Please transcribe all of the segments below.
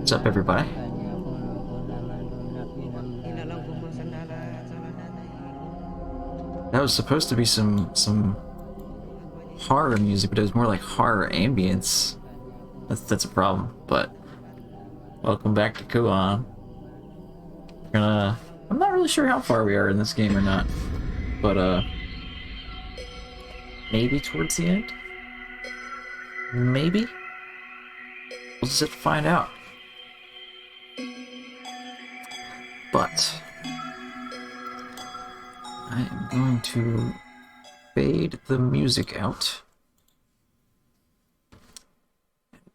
What's up, everybody? That was supposed to be some horror music, but it was more like horror ambience. That's a problem. But welcome back to Kuon. I'm not really sure how far we are in this game or not, but maybe towards the end. Maybe we'll just have to find out. But I am going to fade the music out.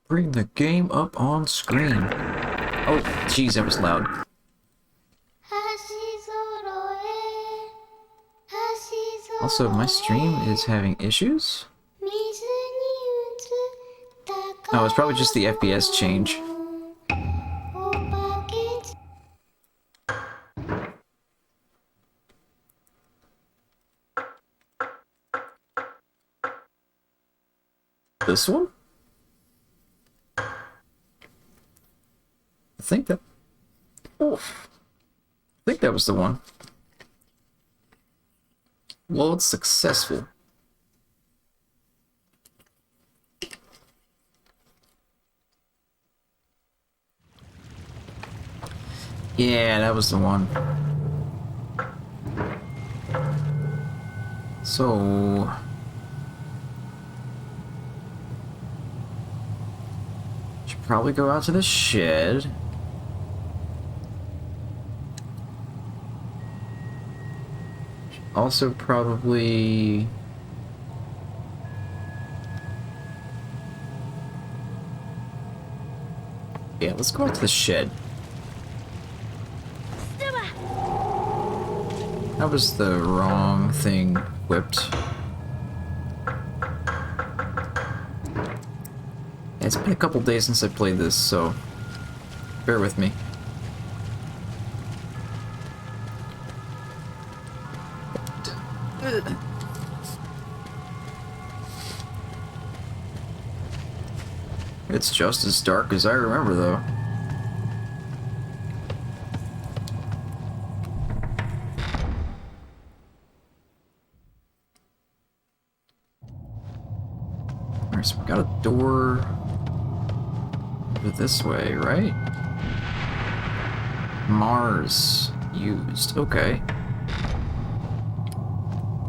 Bring the game up on screen. Oh, jeez, that was loud. Also, my stream is having issues. Oh, it's probably just the FPS change. This one? I think that... Oh. I think that was the one. Well, it's successful. Yeah, that was the one. So... should probably go out to the shed. Also probably... yeah, let's go out to the shed. That was the wrong thing equipped. It's been a couple days since I played this, so bear with me. It's just as dark as I remember, though. Alright, so we got a door over this way, right? Mars used. Okay.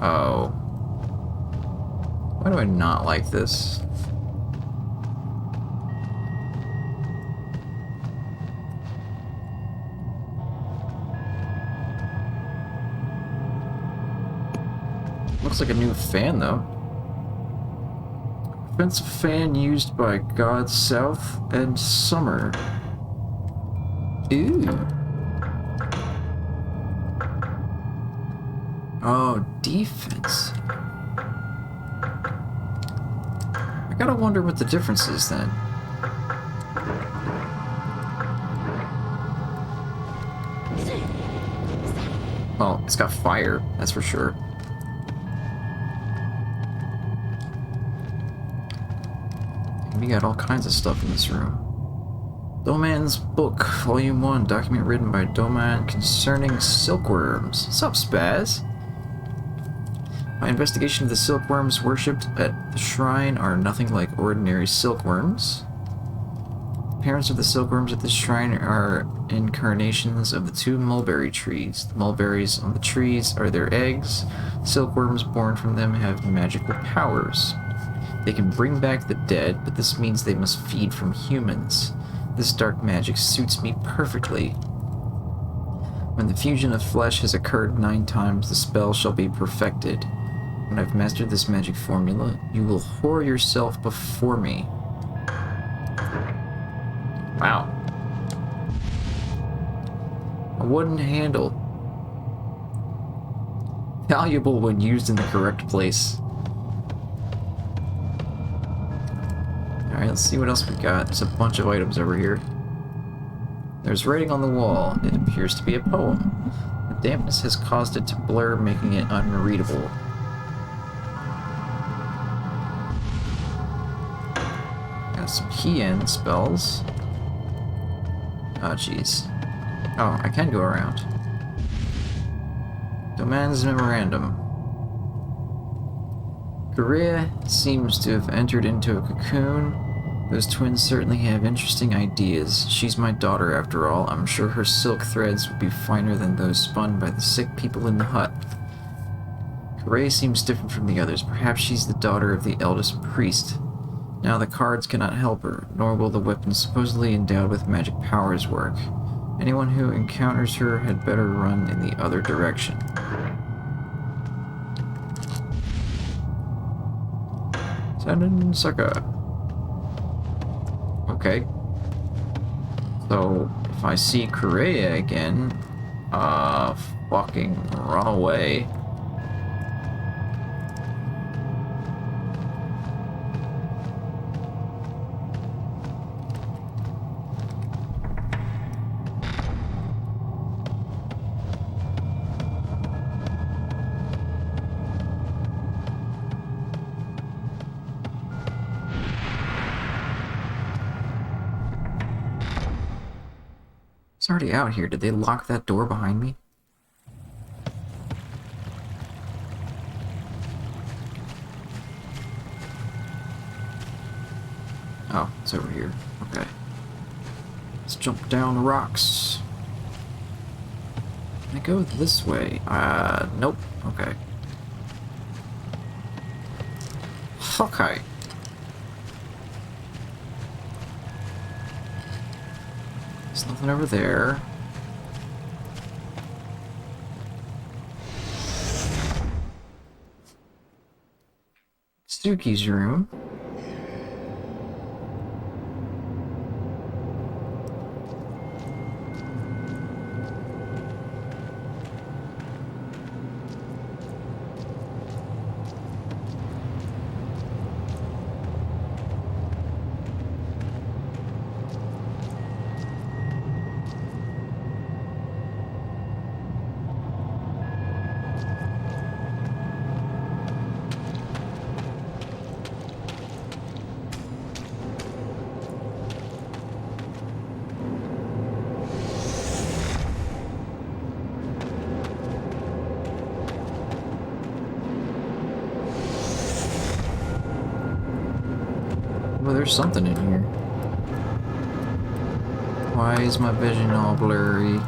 Oh. Why do I not like this? Looks like a new fan, though. Offensive fan used by God South and Summer. Ooh. Oh, defense. I gotta wonder what the difference is then. Well, it's got fire, that's for sure. We got all kinds of stuff in this room. Doman's book, Volume 1, document written by Doman concerning silkworms. What's up, Spaz? My investigation of the silkworms worshipped at the shrine are nothing like ordinary silkworms. The parents of the silkworms at this shrine are incarnations of the two mulberry trees. The mulberries on the trees are their eggs. Silkworms born from them have magical powers. They can bring back the dead, but this means they must feed from humans. This dark magic suits me perfectly. When the fusion of flesh has occurred 9 times, the spell shall be perfected. When I've mastered this magic formula, you will whore yourself before me. Wow. A wooden handle. Valuable when used in the correct place. Alright, let's see what else we got. There's a bunch of items over here. There's writing on the wall. It appears to be a poem. The dampness has caused it to blur, making it unreadable. Got some Kuon spells. Oh, jeez. Oh, I can go around. Domain's memorandum. Korea seems to have entered into a cocoon. Those twins certainly have interesting ideas. She's my daughter, after all. I'm sure her silk threads would be finer than those spun by the sick people in the hut. Korea seems different from the others. Perhaps she's the daughter of the eldest priest. Now the cards cannot help her, nor will the weapons supposedly endowed with magic powers work. Anyone who encounters her had better run in the other direction. Sanden Sucker. Okay. So, if I see Korea again, fucking run away. It's already out here. Did they lock that door behind me? Oh, it's over here. Okay. Let's jump down the rocks. Can I go this way? Nope. Okay. Okay. There's nothing over there. Suki's room. Well, there's something in here. Why is my vision all blurry?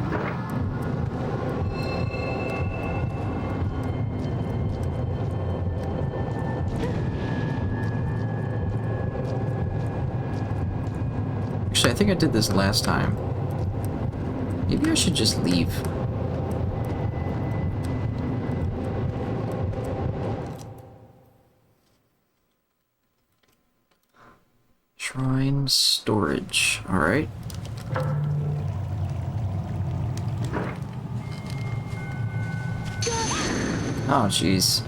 Actually, I think I did this last time. Maybe I should just leave. Shrine storage. Alright. Oh, jeez.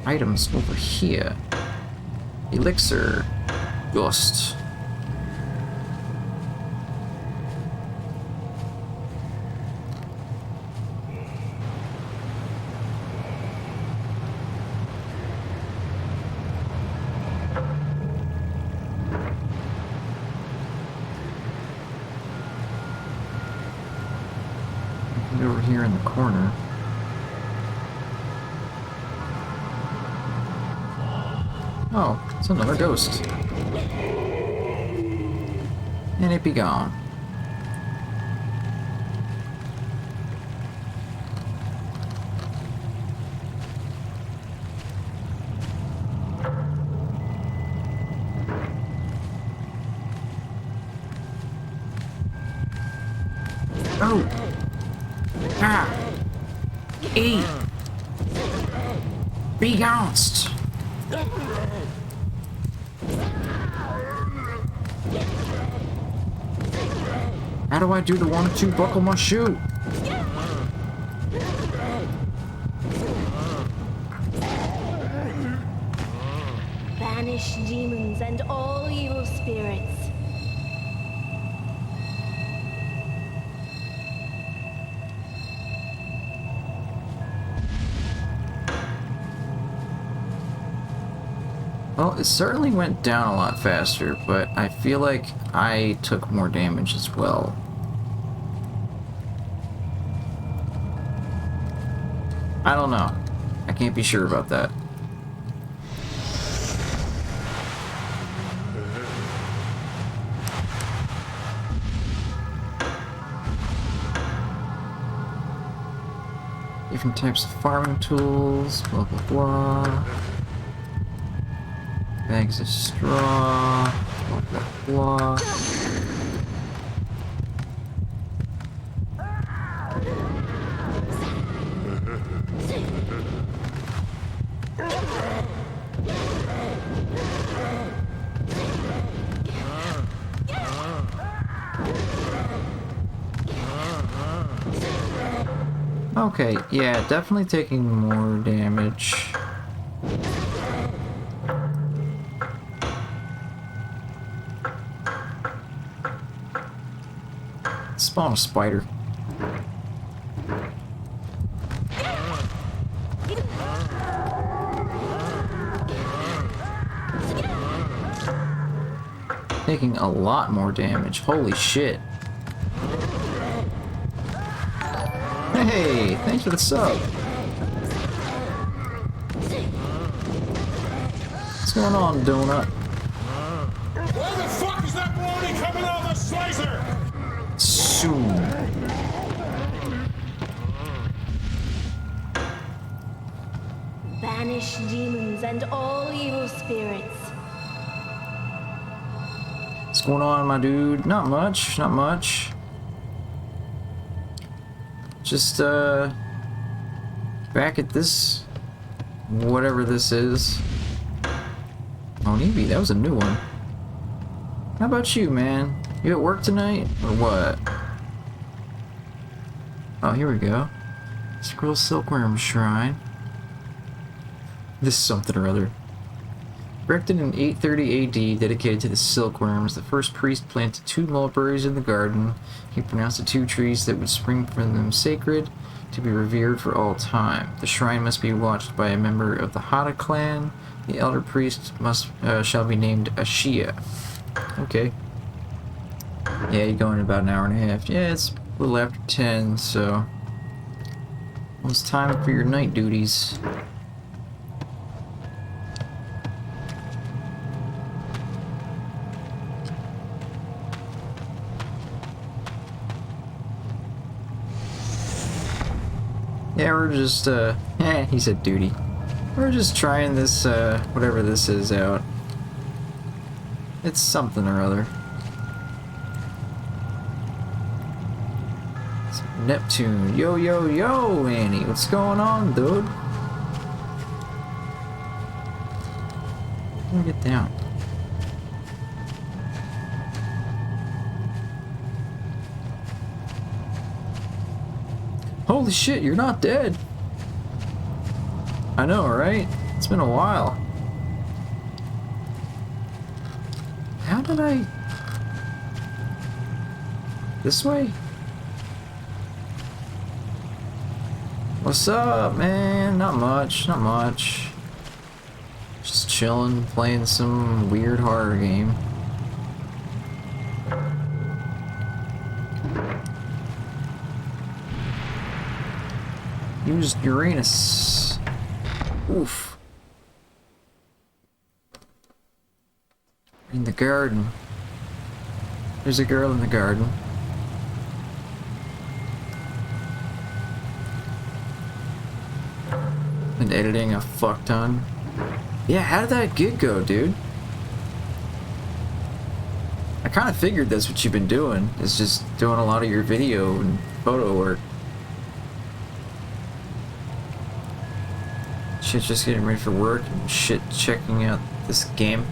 Items over here. Elixir. Ghost. Over here in the corner. Oh, it's another ghost. And it be gone. Oh! Ah! Eat! Be ghost! How do I do the 1-2 buckle my shoe? Banish demons and all evil spirits. Well, it certainly went down a lot faster, but I feel like I took more damage as well. I don't know. I can't be sure about that. Different types of farming tools, blah blah blah. Bags of straw, blah blah blah. Okay, yeah, definitely taking more damage. Spawn a spider. Taking a lot more damage. Holy shit. Hey, thanks for the sub. What's going on, Donut? Where the fuck is that brony coming out of the slicer? Soon. Banish demons and all evil spirits. What's going on, my dude? Not much, not much. Just, back at this, whatever this is. Oh, Neeby, that was a new one. How about you, man? You at work tonight, or what? Oh, here we go. Scroll Silkworm Shrine. This is something or other. Erected in 830 AD, dedicated to the silkworms, the first priest planted 2 mulberries in the garden. He pronounced the 2 trees that would spring from them sacred, to be revered for all time. The shrine must be watched by a member of the Hada clan. The elder priest shall be named Ashia. Okay. Yeah, you're going in about an hour and a half. Yeah, it's a little after 10, so... Well, it's time for your night duties. Yeah, we're just, he said duty. We're just trying this, whatever this is out. It's something or other. It's Neptune. Yo, yo, yo, Annie. What's going on, dude? Let me get down. Holy shit, you're not dead. I know, right? It's been a while. How did I... This way? What's up, man? Not much, not much. Just chilling, playing some weird horror game. Used Uranus. Oof. In the garden. There's a girl in the garden. Been editing a fuck ton. Yeah, how did that gig go, dude? I kind of figured that's what you've been doing, is just doing a lot of your video and photo work. Shit, just getting ready for work and shit, checking out this game.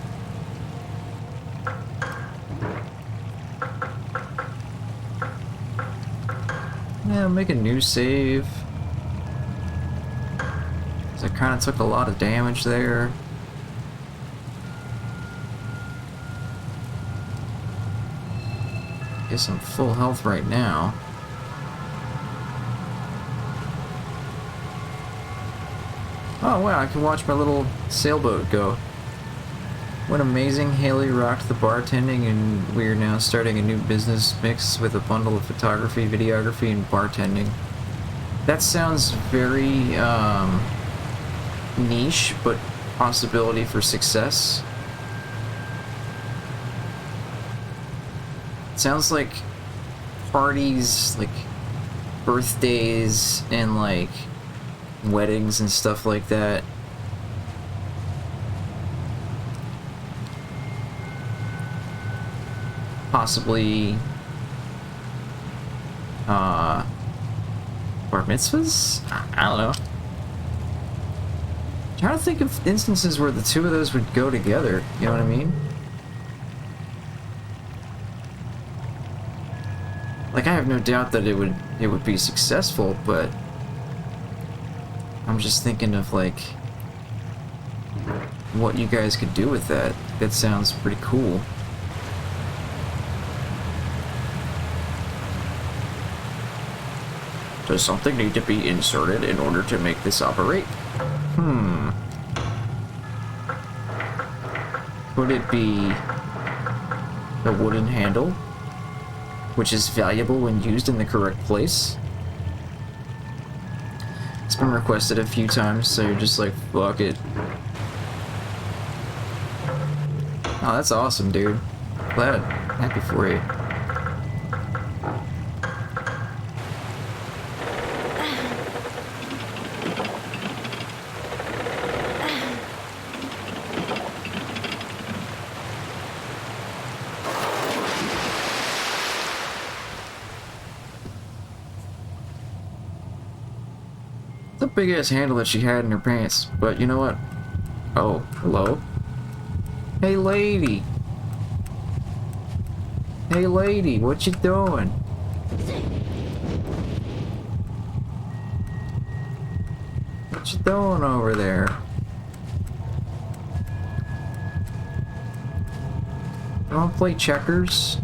Yeah, I'll make a new save. 'Cause I kind of took a lot of damage there. Guess I'm full health right now. Oh wow, I can watch my little sailboat go. When amazing Haley rocked the bartending, and we are now starting a new business mix with a bundle of photography, videography, and bartending. That sounds very niche, but possibility for success. It sounds like parties, like birthdays, and like weddings and stuff like that. Possibly bar mitzvahs? I don't know. I'm trying to think of instances where the two of those would go together, you know what I mean? Like, I have no doubt that it would be successful, but I'm just thinking of like what you guys could do with that. That sounds pretty cool. Does something need to be inserted in order to make this operate? Could it be the wooden handle, which is valuable when used in the correct place? It's been requested a few times, so you're just like, fuck it. Oh, that's awesome, dude. Glad. Happy for you. The big ass handle that she had in her pants, but you know what? Oh, hello? Hey lady! Hey lady, what you doing? What you doing over there? You wanna play checkers?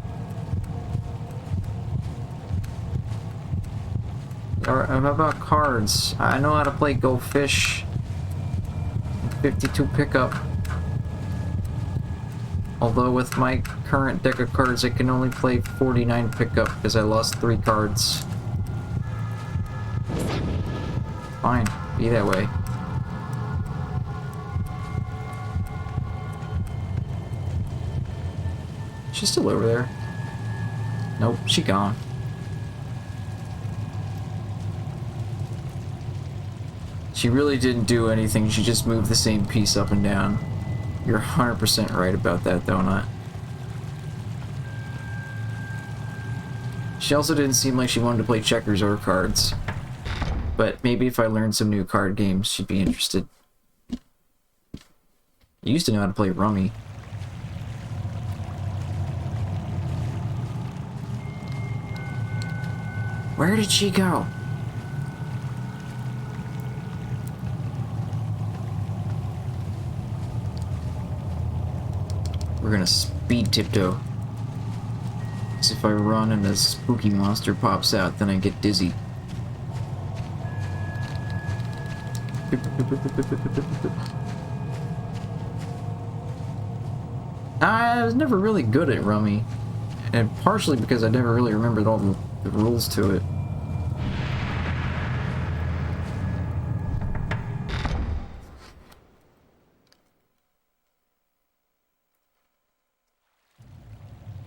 Or how about cards? I know how to play Go Fish. 52 pickup. Although with my current deck of cards, I can only play 49 pickup because I lost 3 cards. Fine, be that way. She's still over there. Nope, she gone. She really didn't do anything, she just moved the same piece up and down. You're 100% right about that, Donut. She also didn't seem like she wanted to play checkers or cards. But maybe if I learned some new card games, she'd be interested. I used to know how to play Rummy. Where did she go? We're gonna speed tiptoe. Because if I run and a spooky monster pops out, then I get dizzy. I was never really good at Rummy. And partially because I never really remembered all the rules to it.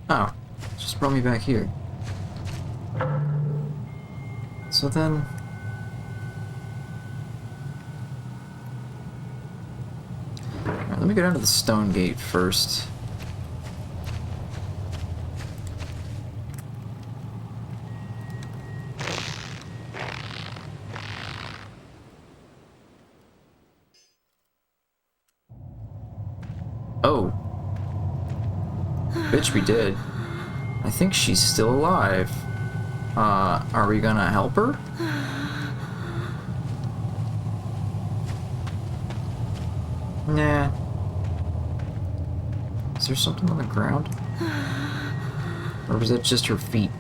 Oh, just brought me back here. So then... Alright, let me go down to the stone gate first. Oh. Bitch, we did. I think she's still alive. Are we gonna help her? Nah. Is there something on the ground? Or was that just her feet?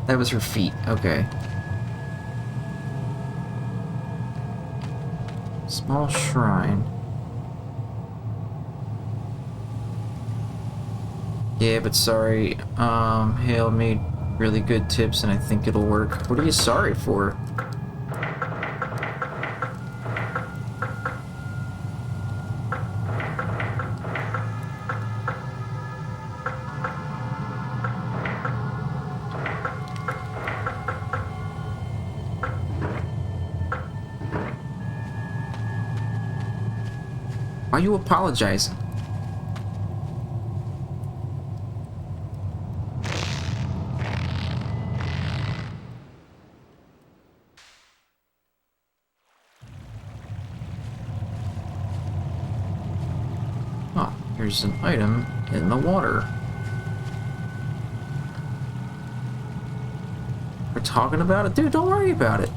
That was her feet, okay. Small shrine. Yeah, but sorry. Hale made really good tips and I think it'll work. What are you sorry for? Why are you apologizing? Oh, here's an item in the water. We're talking about it? Dude, don't worry about it.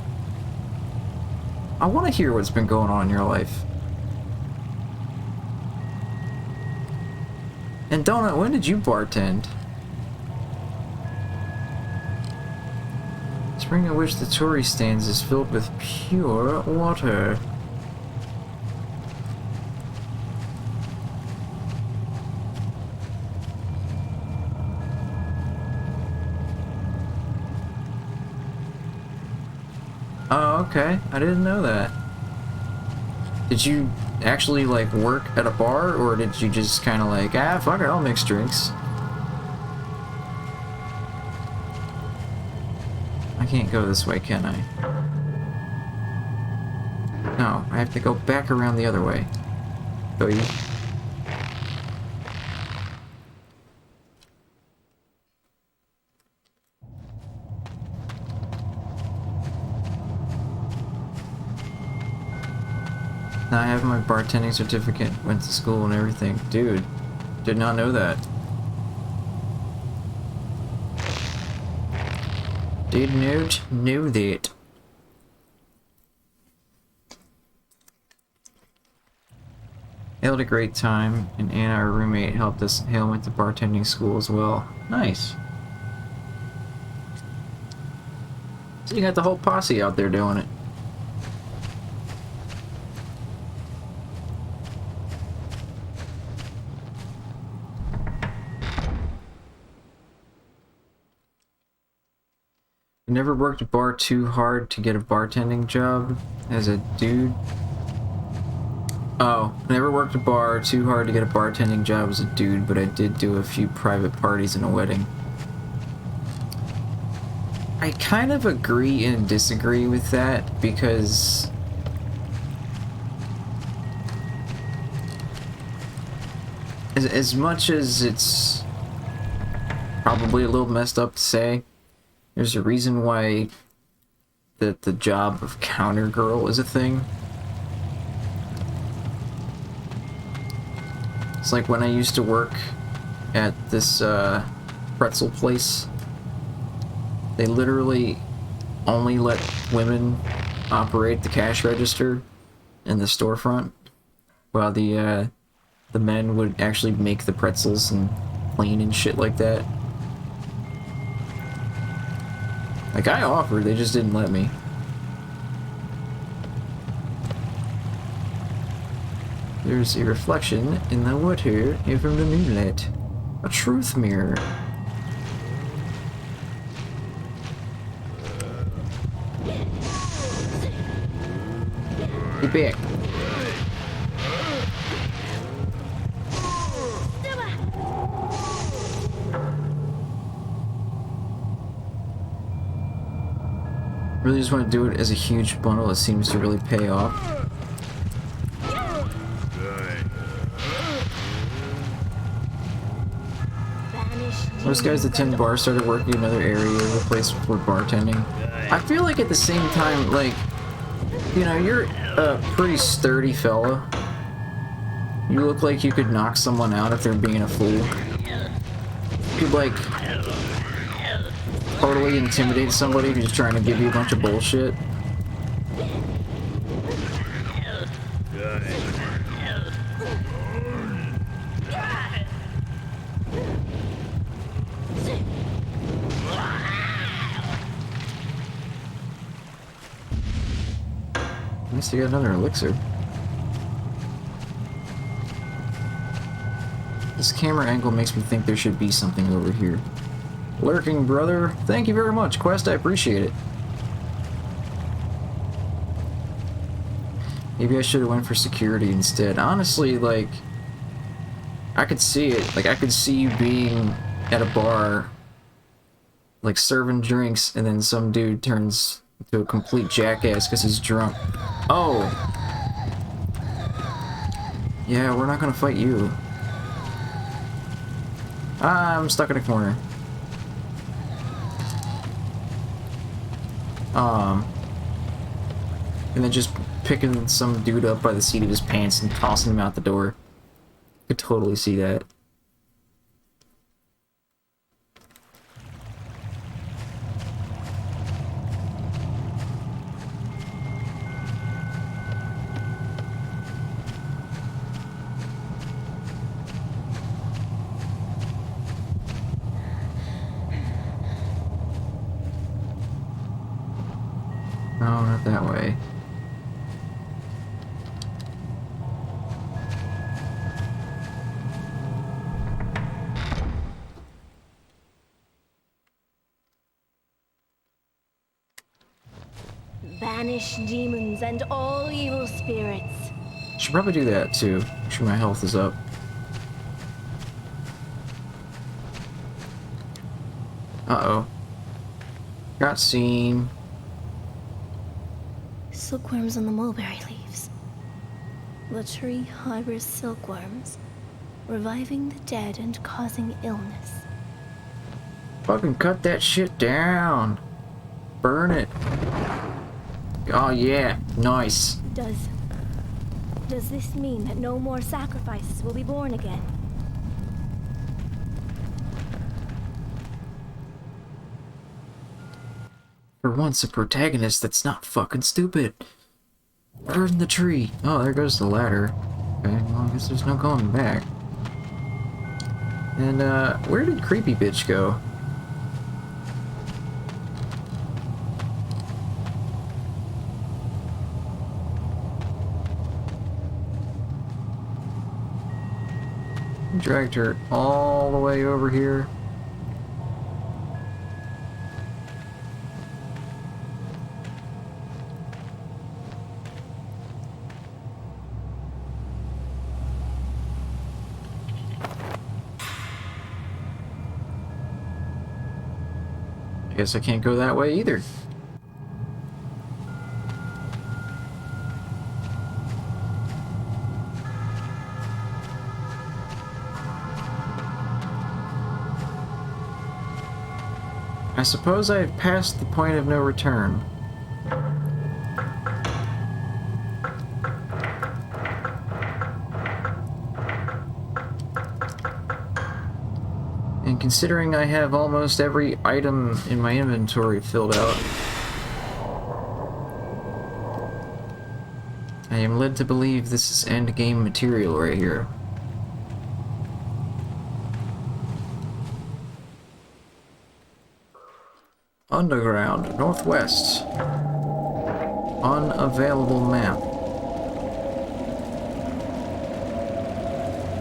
I want to hear what's been going on in your life. And Donut, when did you bartend? Spring at which the tourist stands is filled with pure water. Oh, okay. I didn't know that. Did you actually, like, work at a bar, or did you just kind of like, ah, fuck it, I'll mix drinks? I can't go this way, can I? No, I have to go back around the other way. Go you. Now I have my bartending certificate, went to school and everything. Dude, did not know that. Did not know that. Hale had a great time, and Anna, our roommate, helped us. Hale went to bartending school as well. Nice. So you got the whole posse out there doing it. I never worked a bar too hard to get a bartending job as a dude. Oh, I never worked a bar too hard to get a bartending job as a dude, but I did do a few private parties and a wedding. I kind of agree and disagree with that, because as much as it's probably a little messed up to say, there's a reason why that the job of counter girl is a thing. It's like when I used to work at this pretzel place, they literally only let women operate the cash register in the storefront, while the men would actually make the pretzels and clean and shit like that. Like, I offered, they just didn't let me. There's a reflection in the water from the moonlight. A truth mirror. Get back. Really just want to do it as a huge bundle. It seems to really pay off. Those guys that tend bar started working in another area of the place for bartending. I feel like at the same time, like, you know, you're a pretty sturdy fella. You look like you could knock someone out if they're being a fool. You could, like, totally intimidate somebody who's trying to give you a bunch of bullshit. At least you got another elixir. This camera angle makes me think there should be something over here. Lurking, brother. Thank you very much, Quest. I appreciate it. Maybe I should have went for security instead. Honestly, like, I could see it. Like, I could see you being at a bar, like, serving drinks, and then some dude turns into a complete jackass because he's drunk. Oh! Yeah, we're not gonna fight you. I'm stuck in a corner. And then just picking some dude up by the seat of his pants and tossing him out the door. Could totally see that. No, not that way. Banish demons and all evil spirits. Should probably do that too. Make sure my health is up. Uh-oh. Got seen. Silkworms on the mulberry leaves. The tree harbors silkworms, reviving the dead and causing illness. Fucking cut that shit down. Burn it. Oh yeah, nice. Does this mean that no more sacrifices will be born again? For once, a protagonist that's not fucking stupid. Burn the tree. Oh, there goes the ladder. Okay, well, I guess there's no going back. And, where did Creepy Bitch go? Dragged her all the way over here. I guess I can't go that way either. I suppose I have passed the point of no return. And considering I have almost every item in my inventory filled out, I am led to believe this is endgame material right here. Underground, northwest. Unavailable map.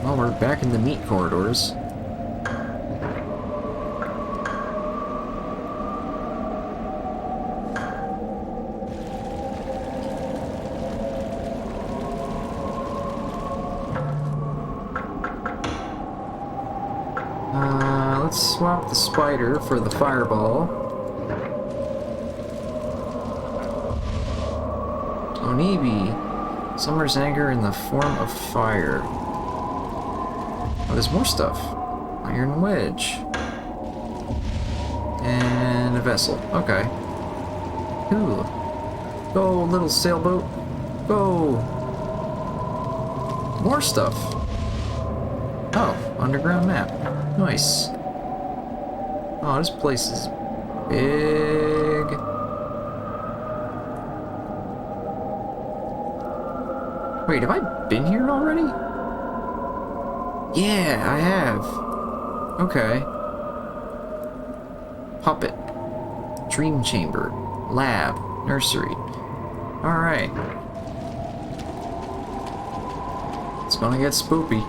Well, we're back in the meat corridors. Let's swap the spider for the fireball. Onibi. Summer's anger in the form of fire. Oh, there's more stuff. Iron wedge. And a vessel. Okay. Cool. Go, little sailboat. Go. More stuff. Oh, underground map. Nice. Oh, this place is big. Wait, have I been here already? Yeah, I have. Okay. Puppet. Dream chamber. Lab. Nursery. Alright. It's gonna get spoopy.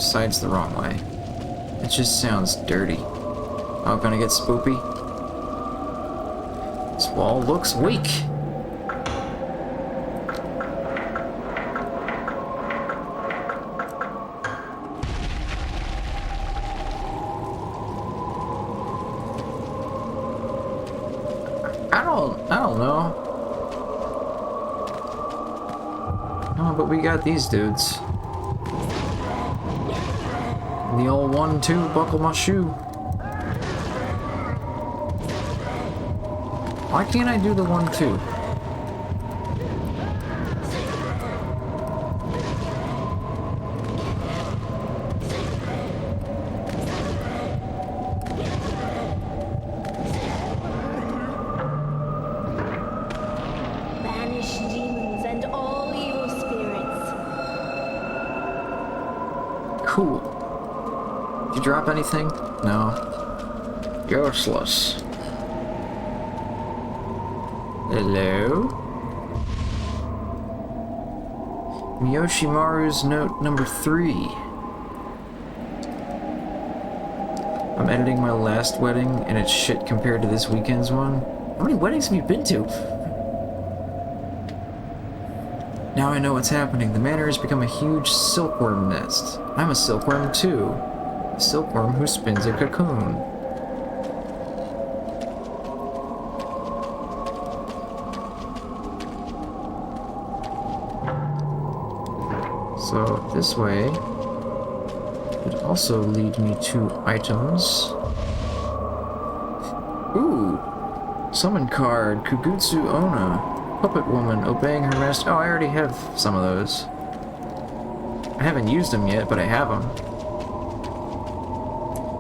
side's the wrong way. It just sounds dirty. Oh, gonna get spoopy? This wall looks weak. I don't know. Oh, but we got these dudes. The old 1-2, buckle my shoe. Why can't I do the 1-2? Banish demons and all evil spirits. Cool. Did you drop anything? No. Useless. Hello? Miyoshimaru's note number 3. I'm editing my last wedding, and it's shit compared to this weekend's one. How many weddings have you been to? Now I know what's happening. The manor has become a huge silkworm nest. I'm a silkworm too. A silkworm who spins a cocoon. So this way would also lead me to items. Ooh! Summon card, Kugutsu Onna. Puppet woman obeying her master. Oh, I already have some of those. I haven't used them yet, but I have them.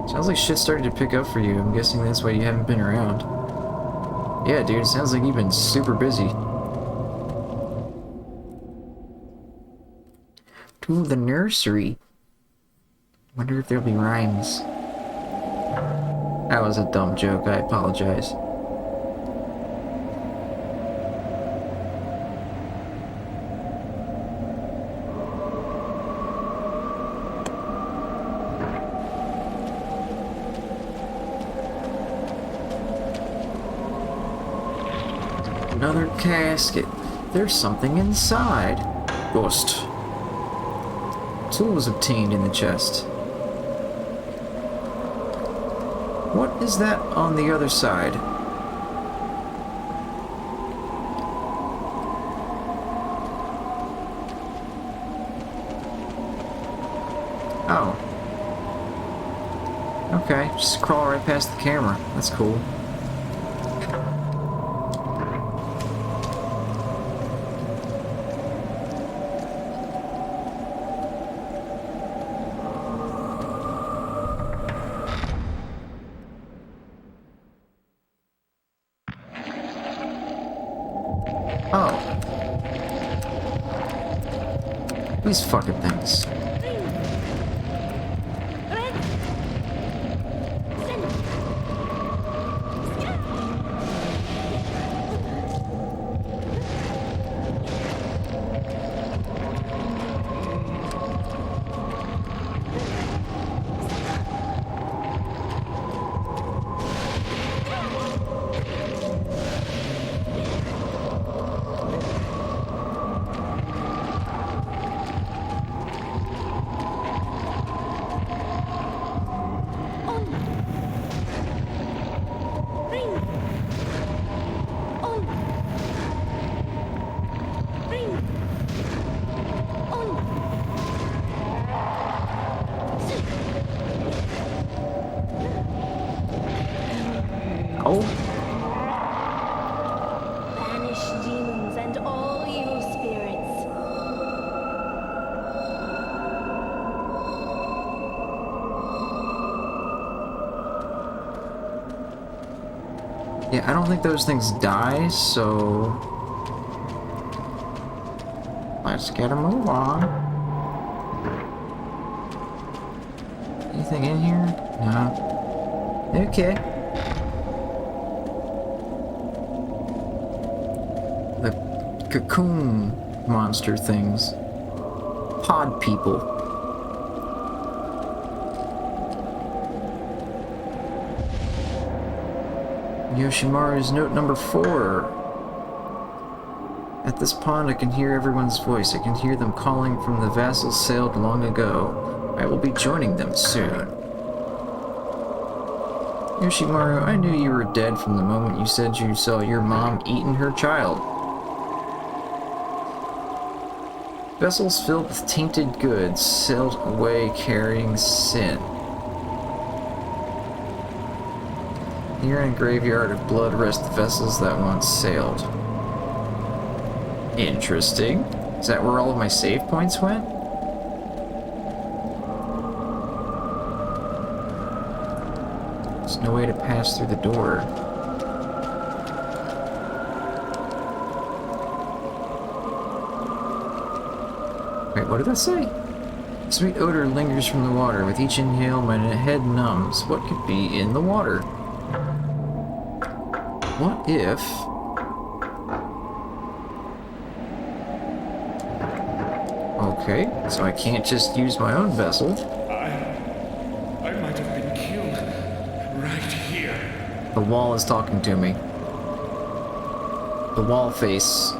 Sounds like shit's starting to pick up for you. I'm guessing that's why you haven't been around. Yeah, dude, it sounds like you've been super busy. To the nursery. Wonder if there'll be rhymes. That was a dumb joke, I apologize. Another casket. There's something inside. Ghost. Tools obtained in the chest. What is that on the other side? Oh. Okay, just crawl right past the camera. That's cool. Oh. These fucking things. Oh. Banish demons and all evil spirits. Yeah, I don't think those things die, so let's get a move on. Anything in here? No. Okay. The cocoon monster things. Pod people. Yoshimaru's note number 4. At this pond I can hear everyone's voice. I can hear them calling from the vessels sailed long ago. I will be joining them soon. Yoshimaru, I knew you were dead from the moment you said you saw your mom eating her child. Vessels filled with tainted goods sailed away carrying sin. Here in a graveyard of blood rest the vessels that once sailed. Interesting. Is that where all of my save points went? There's no way to pass through the door. Wait, what did that say? Sweet odor lingers from the water. With each inhale, my head numbs. What could be in the water? What if... Okay, so I can't just use my own vessel. I might have been killed right here. The wall is talking to me. The wall face.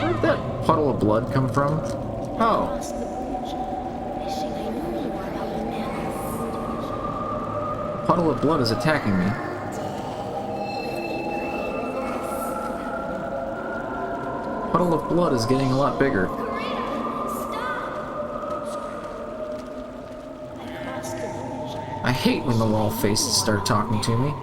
Where'd that puddle of blood come from? Oh. Puddle of blood is attacking me. Puddle of blood is getting a lot bigger. I hate when the wall faces start talking to me.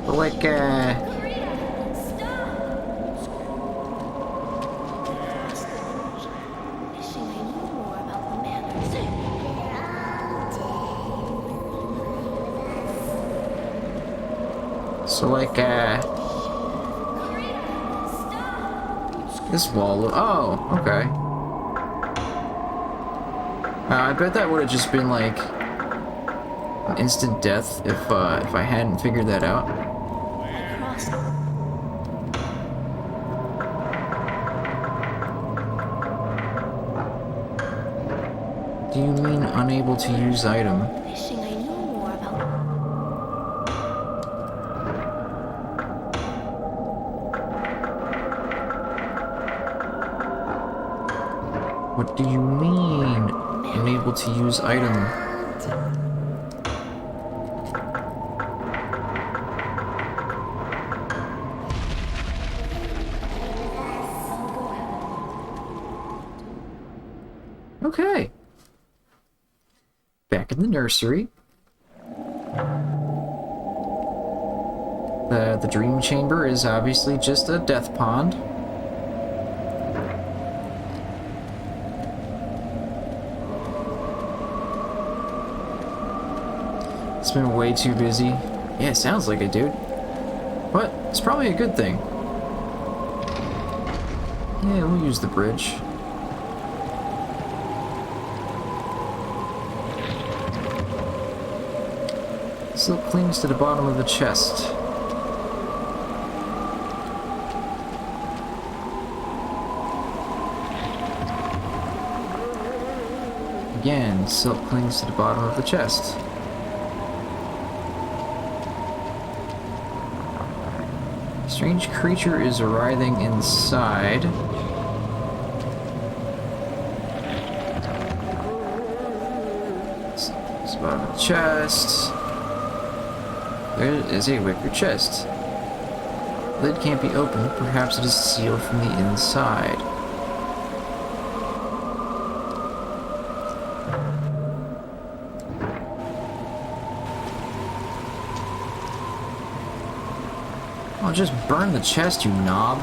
Like, So, like, this wall... Oh, okay. I bet that would have just been, like, an instant death if I hadn't figured that out. Do you mean unable to use item? Wishing I knew more about What do you mean unable to use item? Okay. Back in the nursery. The dream chamber is obviously just a death pond. It's been way too busy. Yeah, it sounds like it, dude. But it's probably a good thing. Yeah, we'll use the bridge. Silk clings to the bottom of the chest. Again, silk clings to the bottom of the chest. Strange creature is writhing inside. It's the bottom of the chest. There is a wicker chest. Lid can't be opened. Perhaps it is sealed from the inside. Oh, just burn the chest, you knob.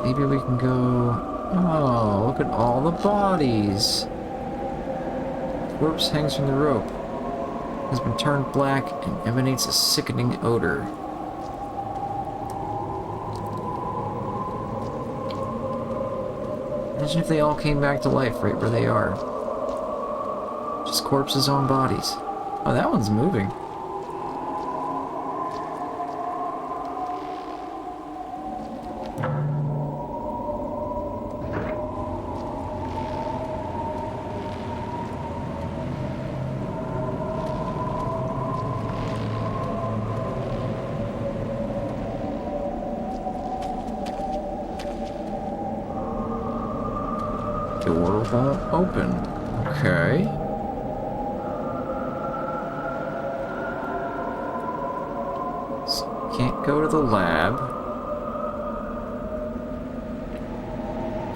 Maybe we can go... Oh, look at all the bodies. Corpse hangs from the rope. Has been turned black and emanates a sickening odor. Imagine if they all came back to life right where they are. Just corpses on bodies. Oh, that one's moving. Door won't open. Okay. So can't go to the lab.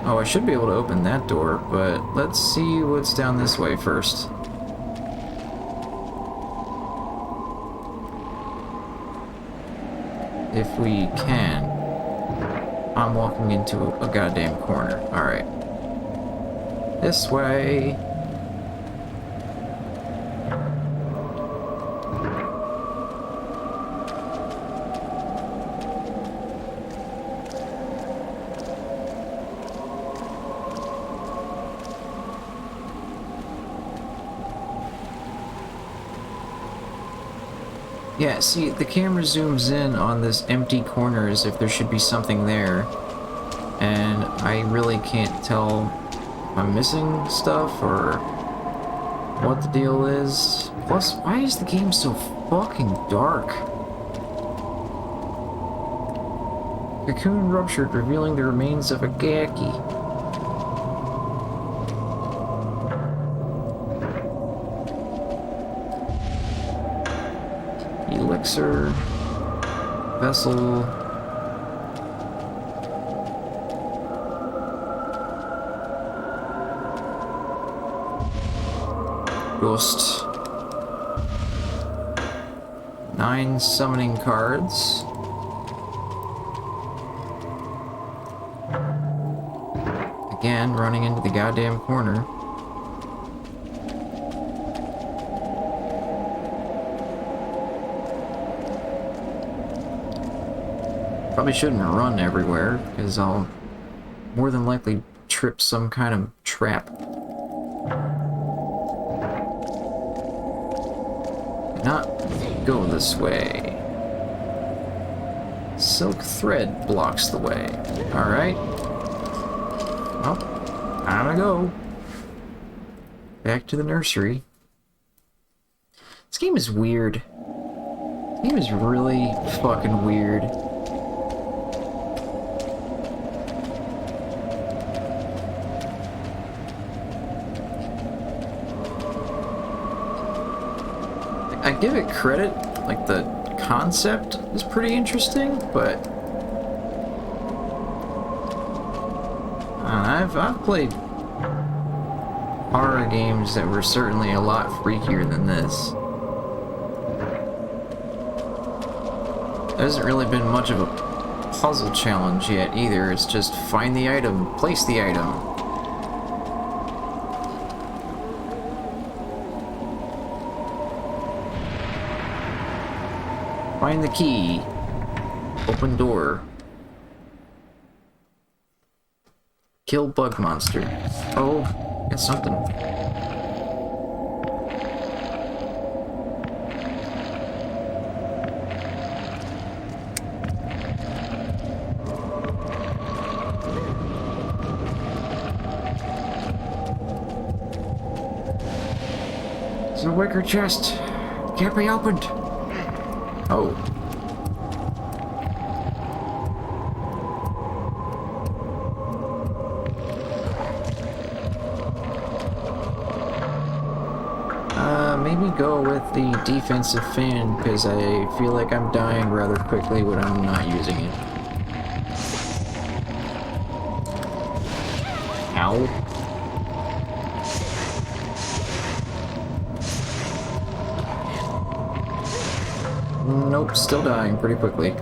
Oh, I should be able to open that door, but let's see what's down this way first. If we can. I'm walking into a goddamn corner. Alright. This way. Yeah, see, the camera zooms in on this empty corner as if there should be something there. And I really can't tell if I'm missing stuff or what the deal is. Plus, why is the game so fucking dark? Cocoon ruptured, revealing the remains of a Gaki. Elixir, vessel, ghost, 9 summoning cards, again running into the goddamn corner. Probably shouldn't run everywhere, because I'll more than likely trip some kind of trap. Not go this way. Silk thread blocks the way. Alright. Well, time to go. Back to the nursery. This game is weird. This game is really fucking weird. I give it credit, like the concept is pretty interesting, but I've played horror games that were certainly a lot freakier than this. There hasn't really been much of a puzzle challenge yet either. It's just find the item, place the item. Find the key. Open door. Kill bug monster. Oh, got something. It's a wicker chest. Can't be opened. Oh. Maybe go with the defensive fan, because I feel like I'm dying rather quickly when I'm not using it. Ow. Nope, still dying pretty quickly.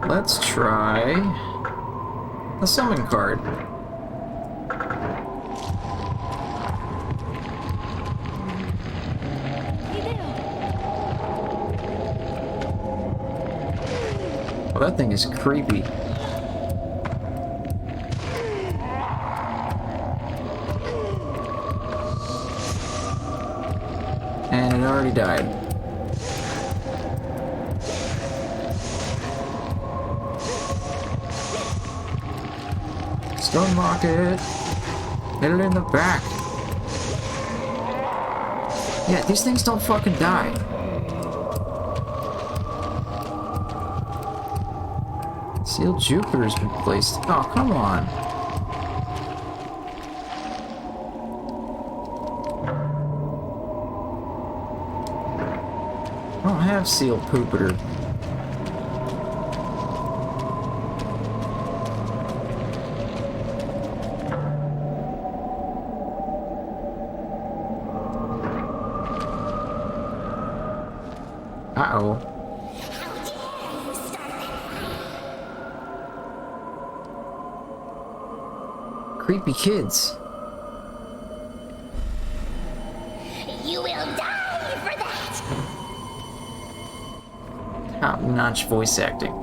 Let's try a summon card. Oh, that thing is creepy. And it already died. Stone rocket! Hit it in the back! Yeah, these things don't fucking die. Sealed Jupiter's been placed. Oh, come on. I don't have sealed Pooper. Uh-oh. Creepy kids. You will die for that! Top-notch voice acting.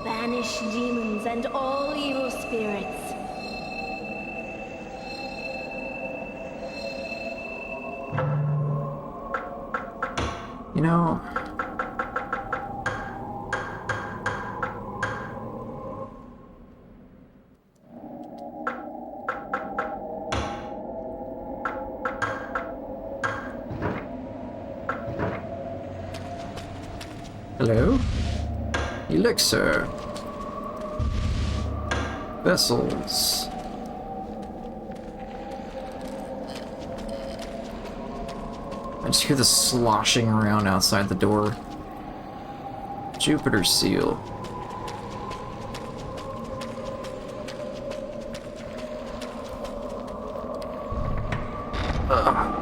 Banish demons and all evil spirits. You know... Hello? Elixir. Vessels. I just hear the sloshing around outside the door. Jupiter seal. Ugh.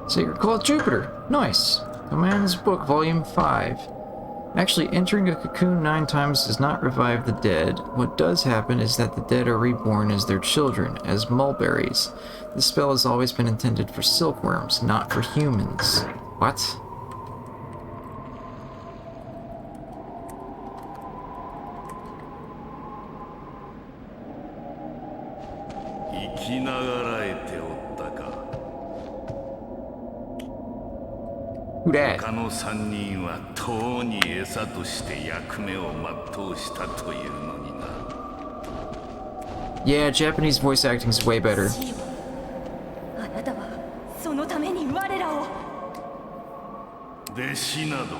Sacred Call of Jupiter. Nice. Command's Book, Volume 5. Actually, entering a cocoon 9 times does not revive the dead. What does happen is that the dead are reborn as their children, as mulberries. This spell has always been intended for silkworms, not for humans. What? Who dat? 他の3人はとうに餌として役目を全うしたというのにな。Yeah, Japanese voice acting is way better. あなたはそのために我らを。弟子など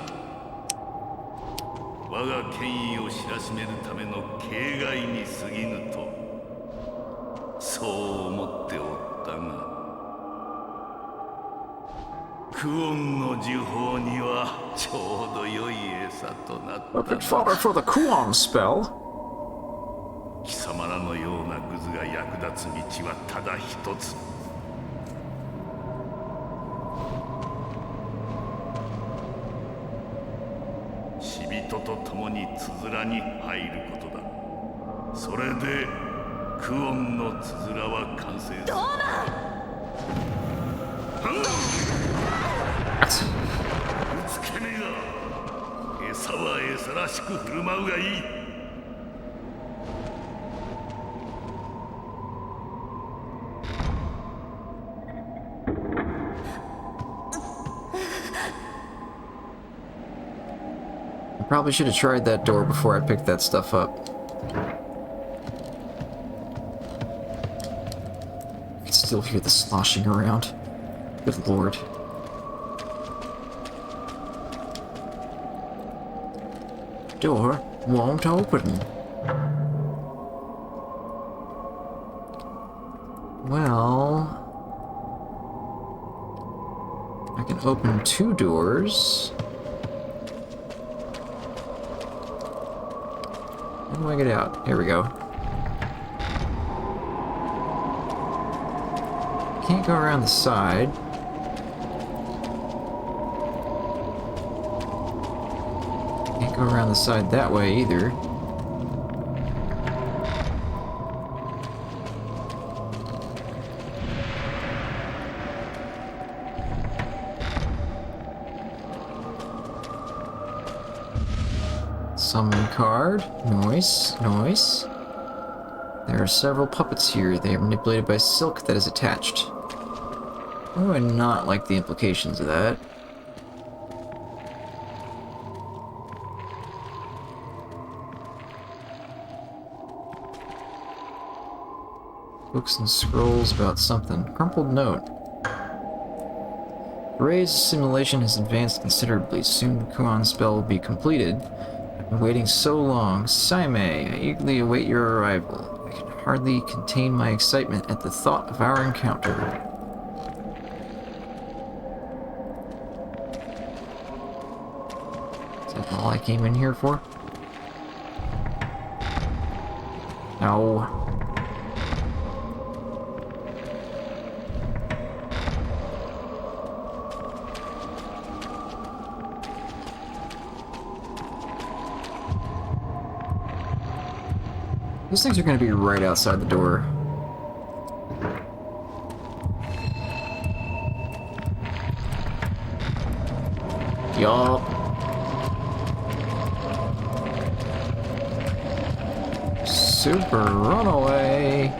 我が権威を知らしめるための形骸に過ぎぬそう思っておったが。クオンの呪法にはちょうど良い餌となった Perfect fodder for the Kuon spell. 貴様らのようなグズが役立つ道はただ一つ。死人と共につづらに入ることだ。それでクオンのつづらは完成する。ドーマン。うつけねえが、餌は餌らしく振る舞うがいい。I probably should have tried that door before I picked that stuff up. I can still hear the sloshing around. Good lord. Door won't open. Well, I can open 2 doors. How do I get out? Here we go. Can't go around the side. Can't go around the side that way either. Summon card. Nice, nice. There are several puppets here. They are manipulated by silk that is attached. Oh, I not like the implications of that. Books and scrolls about something. Crumpled note. Ray's simulation has advanced considerably. Soon the Kuon spell will be completed. I've been waiting so long. Saime, I eagerly await your arrival. I can hardly contain my excitement at the thought of our encounter. Is that all I came in here for? No. Those things are going to be right outside the door. Yup. Super runaway.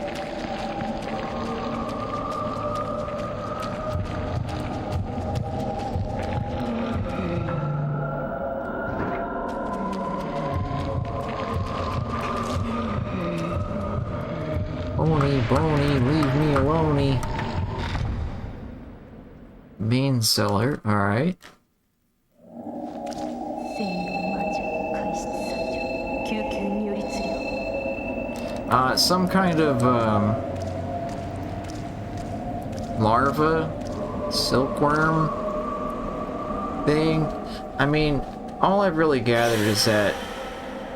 Bony, bony, leave me alone. Bean cellar, alright. Some kind of, larva, silkworm thing. I mean, all I've really gathered is that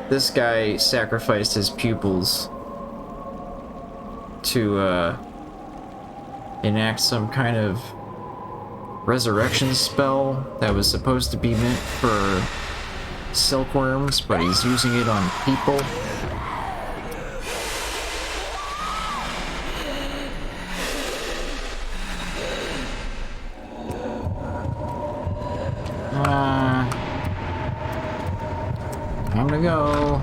this guy sacrificed his pupils to, enact some kind of resurrection spell that was supposed to be meant for silkworms, but he's using it on people. Time to go.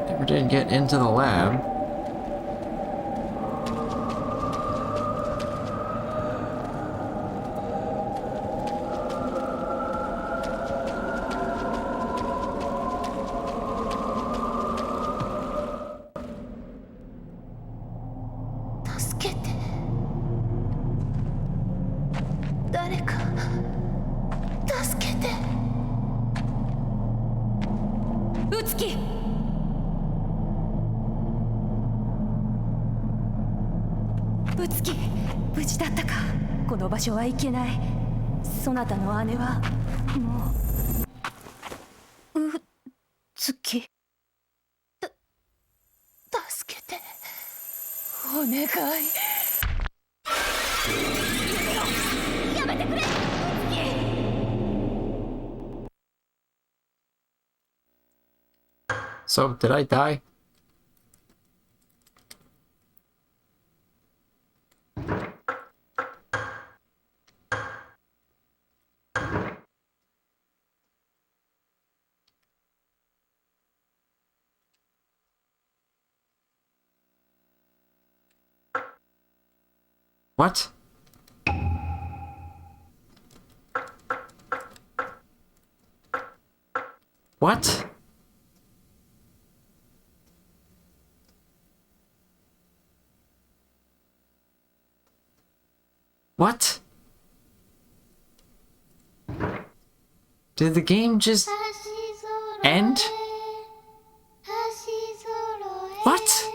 Never did get into the lab. 無事だったか。この場所はいけない。そなたの姉はもう月。助けて。お願い。やめてくれ。So, did I die? What? What? What? Did the game just end? What?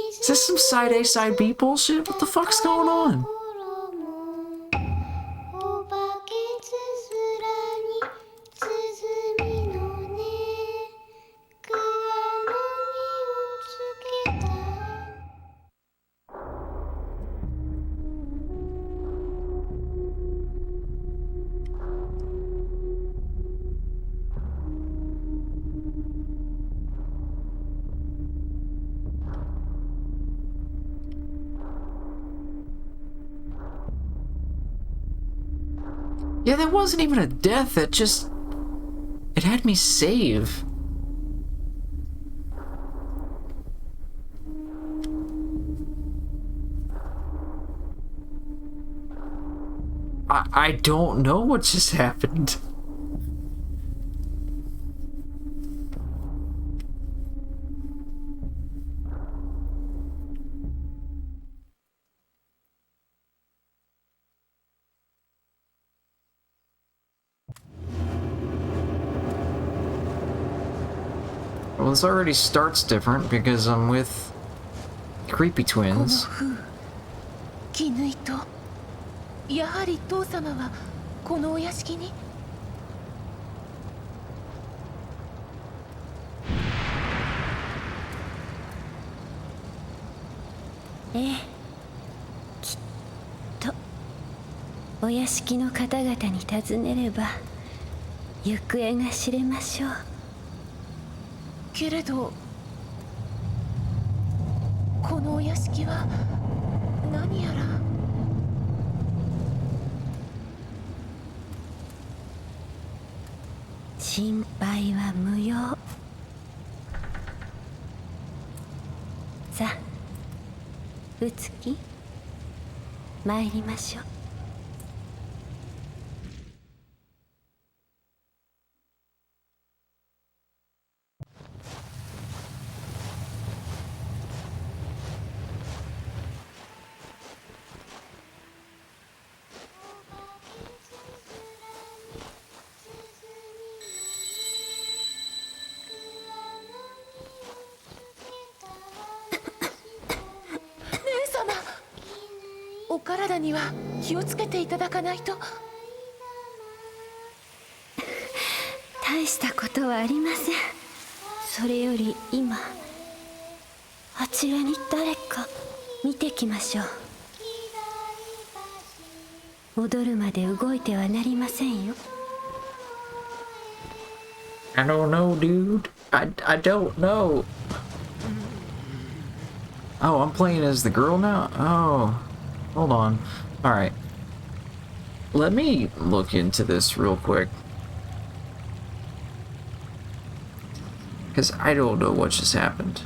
Is this some side A, side B bullshit? What the fuck's going on? Yeah, there wasn't even a death, that just... It had me save. I don't know what just happened. Well, this already starts different because I'm with creepy twins. 絹糸。やはり父様はこのお屋敷に。ええ、きっとお屋敷の方々に尋ねれば行方が知れましょう。けれどこのお屋敷は何やら。心配は無用。さあ、うつき、参りましょう。お体には気をつけていただかないと。大したことはありません。それより今あちらに誰か見てきましょう。戻るまで動いてはなりませんよ。I don't know, dude. I don't know. Oh, I'm playing as the girl now? Oh, hold on. Alright. Let me look into this real quick. Because I don't know what just happened.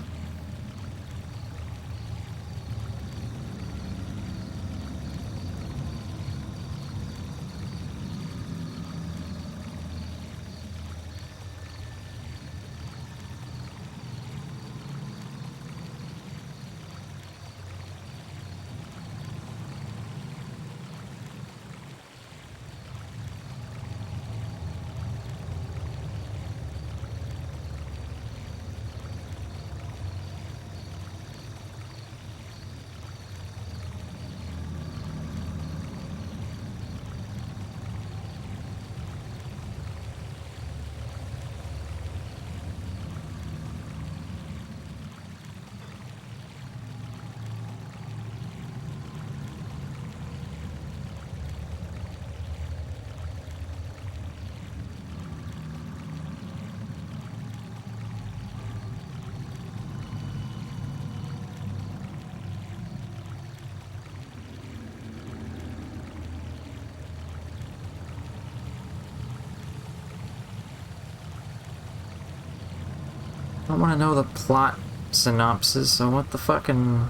don't want to know the plot synopsis, so what the fucking...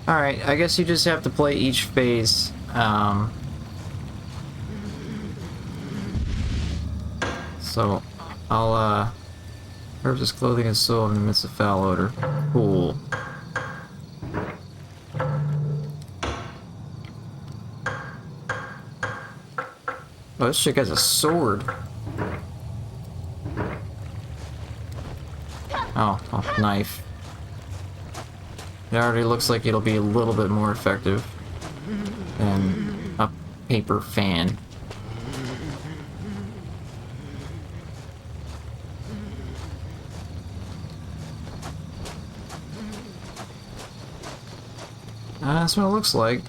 Alright, I guess you just have to play each phase. So, I'll, herbs his clothing and soul in the midst of foul odor. Cool. Oh, this chick has a sword. Oh, a knife. It already looks like it'll be a little bit more effective than a paper fan. That's what it looks like.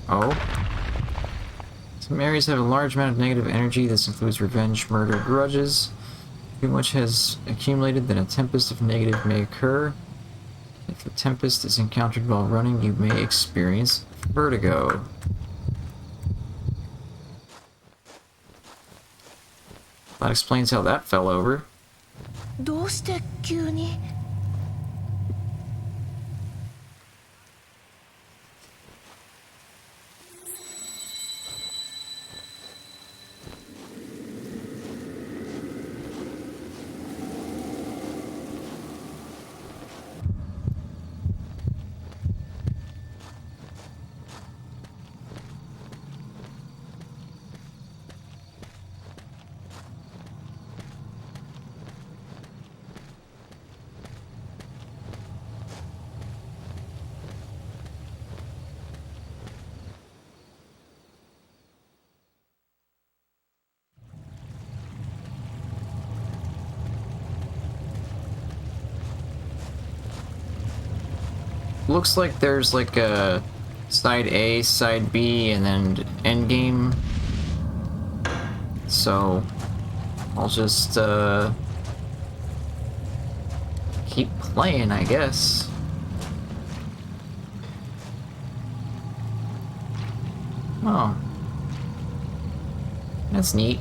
Oh. Some areas have a large amount of negative energy. This includes revenge, murder, grudges. Too much has accumulated, then a tempest of negative may occur. If the tempest is encountered while running, you may experience vertigo. That explains how that fell over. どうして急に Looks like there's like a side A, side B, and then end game. So I'll just keep playing, I guess. Oh, that's neat.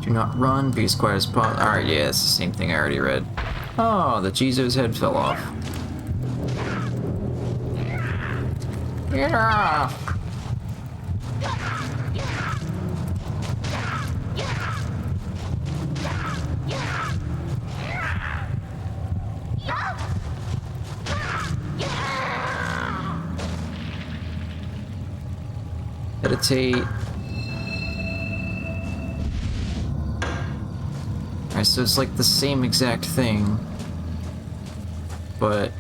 Do not run, be as quiet as possible. Alright, yeah, it's the same thing I already read. Oh, the Jizo's head fell off. Get off! Meditate. Alright, so it's like the same exact thing, but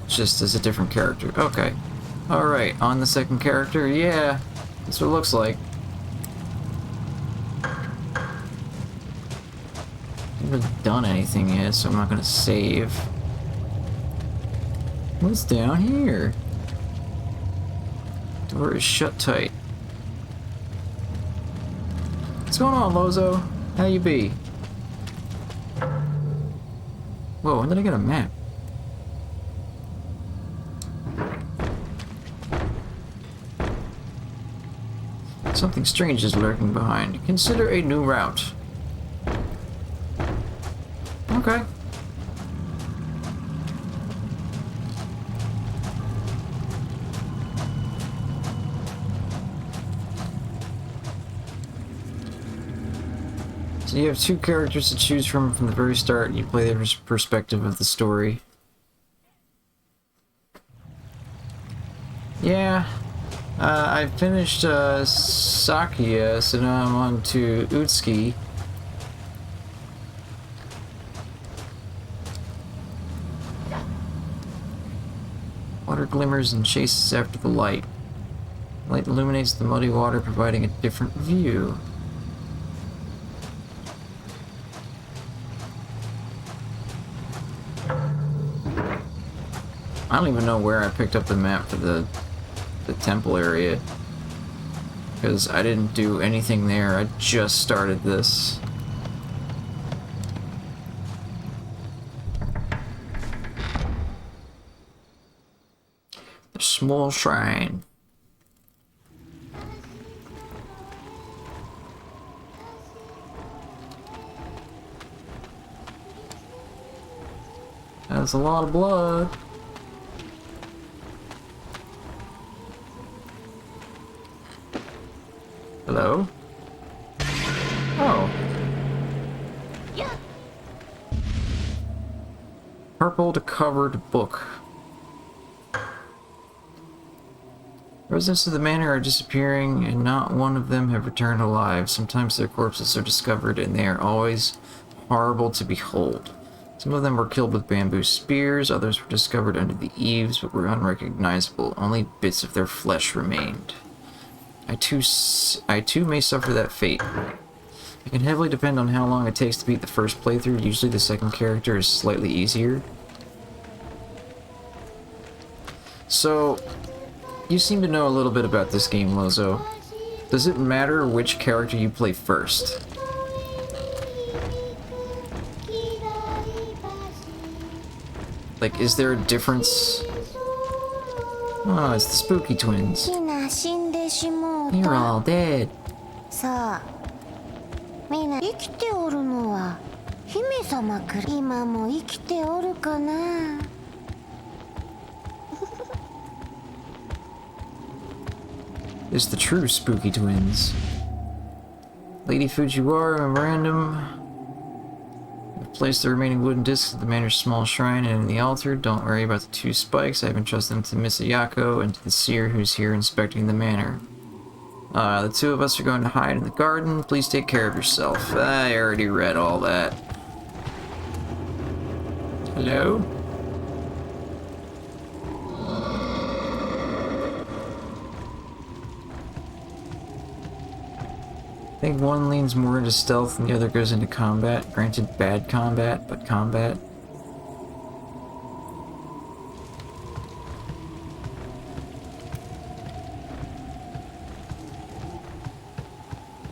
just as a different character. Okay. Alright, on the second character, yeah, that's what it looks like. I haven't done anything yet, so I'm not gonna save. What's down here? Door is shut tight. What's going on, Lozo? How you be? Whoa, when did I get a map? Something strange is lurking behind. Consider a new route. Okay. So you have two characters to choose from the very start, and you play their perspective of the story. Yeah, I finished Sakia, so now I'm on to Utsuki. Water glimmers and chases after the light. Light illuminates the muddy water, providing a different view. I don't even know where I picked up the map for the temple area. because I didn't do anything there. I just started this. The small shrine. That's a lot of blood. Hello? Oh. Purple to covered book. Residents of the manor are disappearing, and not one of them have returned alive. Sometimes their corpses are discovered, and they are always horrible to behold. Some of them were killed with bamboo spears, others were discovered under the eaves, but were unrecognizable. Only bits of their flesh remained. I too may suffer that fate. It can heavily depend on how long it takes to beat the first playthrough. Usually the second character is slightly easier. So, you seem to know a little bit about this game, Lozo. Does it matter which character you play first? Like, is there a difference? Oh, it's the Spooky Twins. You're all dead. さあみんな生きておるのは姫様くらい今も生きておるかな Is the true Spooky Twins. Lady Fujiwara, memorandum. Place the remaining wooden discs at the manor's small shrine and in the altar. Don't worry about the 2 spikes. I have entrusted them to Miss Ayako and to the seer who's here inspecting the manor. The 2 of us are going to hide in the garden. Please take care of yourself. I already read all that. Hello? I think one leans more into stealth and the other goes into combat. Granted, bad combat, but combat.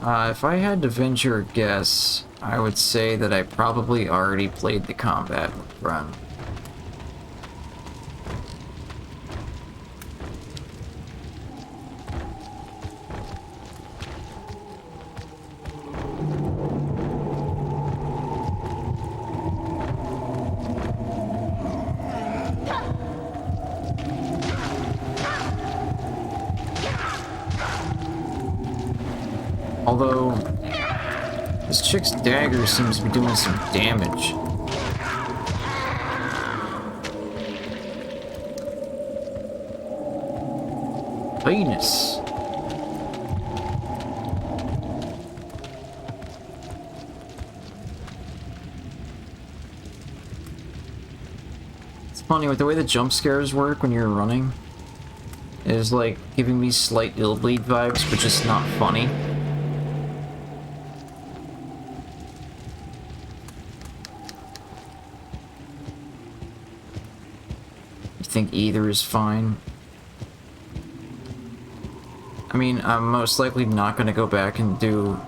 If I had to venture a guess, I would say that I probably already played the combat run. Although, this chick's dagger seems to be doing some damage. Penis. It's funny, with the way the jump scares work when you're running, it is like giving me slight ill bleed vibes, but just not funny. Think either is fine. I mean, I'm most likely not going to go back and do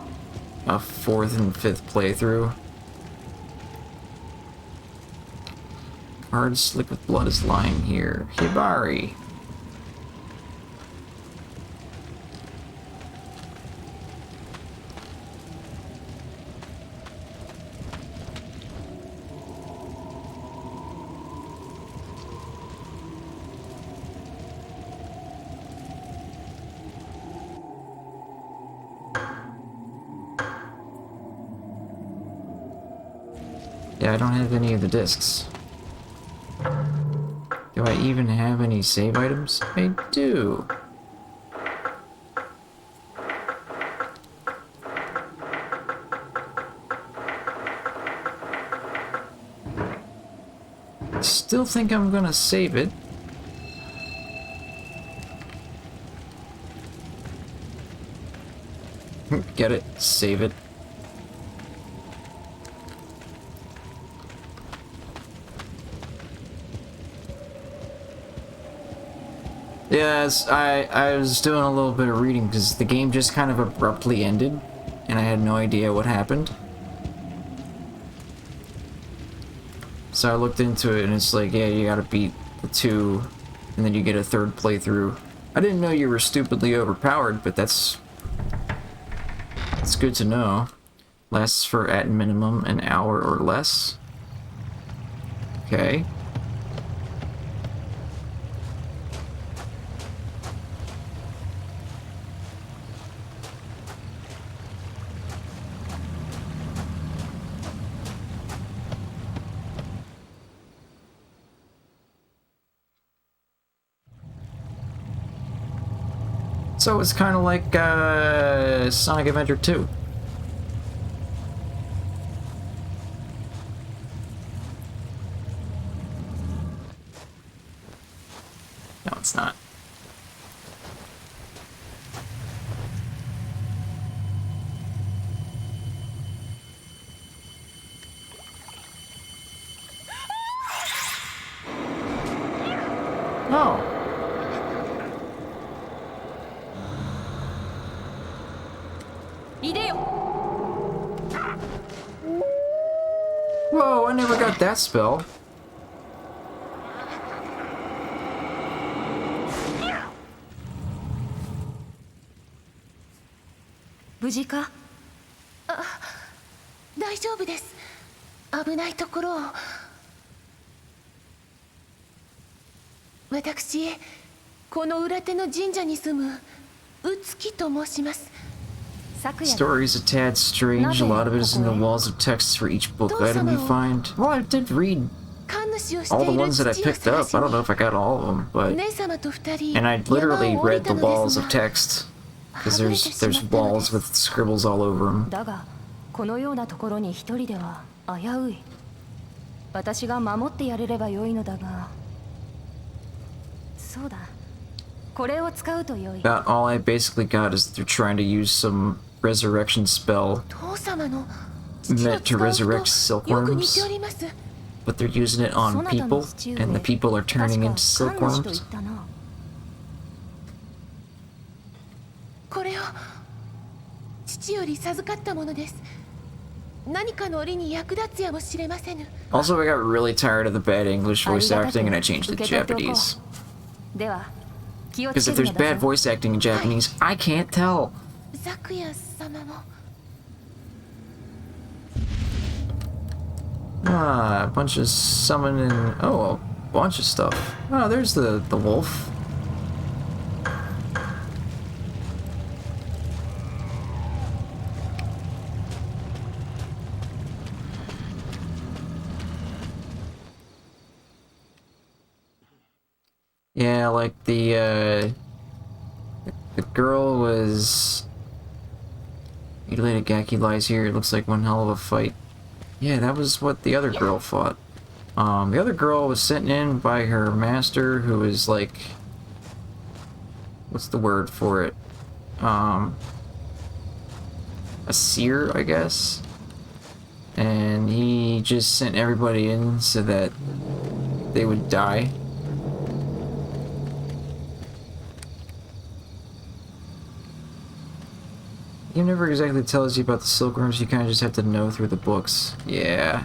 a 4th and 5th playthrough. Hard slick with blood is lying here. Hibari. Yeah, I don't have any of the discs. Do I even have any save items? I do. Still think I'm gonna save it. Get it? Save it. Yes, I was doing a little bit of reading because the game just kind of abruptly ended, and I had no idea what happened. So I looked into it, and it's like, yeah, you gotta beat the 2, and then you get a 3rd playthrough. I didn't know you were stupidly overpowered, but that's good to know. Lasts for, at minimum, an hour or less. Okay. So it's kind of like Sonic Adventure 2. No, it's not. Oh. Whoa, I never got that spell. Bujika? 大丈夫です。危ないところを。私、この裏手の神社に住むうつきと申します。 Story's a tad strange. A lot of it is in the walls of texts for each book item you find. Well, I did read all the ones that I picked up. I don't know if I got all of them, but... And I literally read the walls of text. Because there's walls with scribbles all over them. だが、このようなところに一人では危うい。私が守ってやれればよいのだが。そうだ。これを使うとよい。About all I basically got is they're trying to use some resurrection spell meant to resurrect silkworms, but they're using it on people, and the people are turning into silkworms. これを父より授かったものです。何かの折に役立つやもしれませぬ。 Also, I got really tired of the bad English voice acting, and I changed it to Japanese. では、気を Because つ if け there's てくださ bad い。 voice acting in Japanese, I can't tell. ザクヤ様も。 Ah, a bunch of summoning. Oh, a bunch of stuff. Oh, there's the wolf. Yeah, like the girl was... Mutilated Gaki lies here. It looks like one hell of a fight. Yeah, that was what the other girl fought. The other girl was sent in by her master, who was like... What's the word for it? A seer, I guess? And he just sent everybody in so that they would die. He never exactly tells you about the silkworms, you kind of just have to know through the books. Yeah.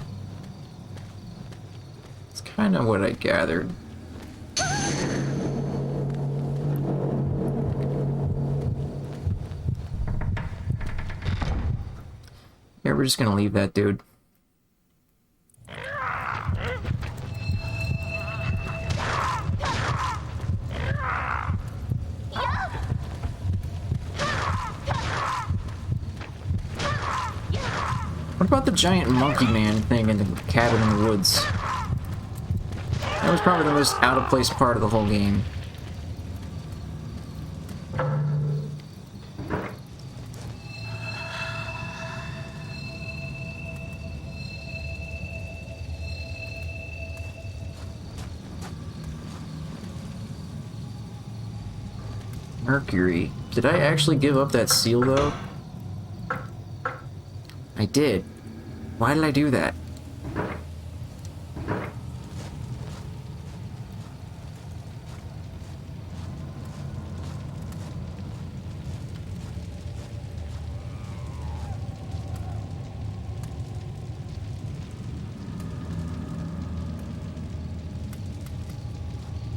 It's kind of what I gathered. Yeah, we're just gonna leave that dude. What about the giant monkey man thing in the cabin in the woods? That was probably the most out of place part of the whole game. Mercury. Did I actually give up that seal though? I did. Why did I do that?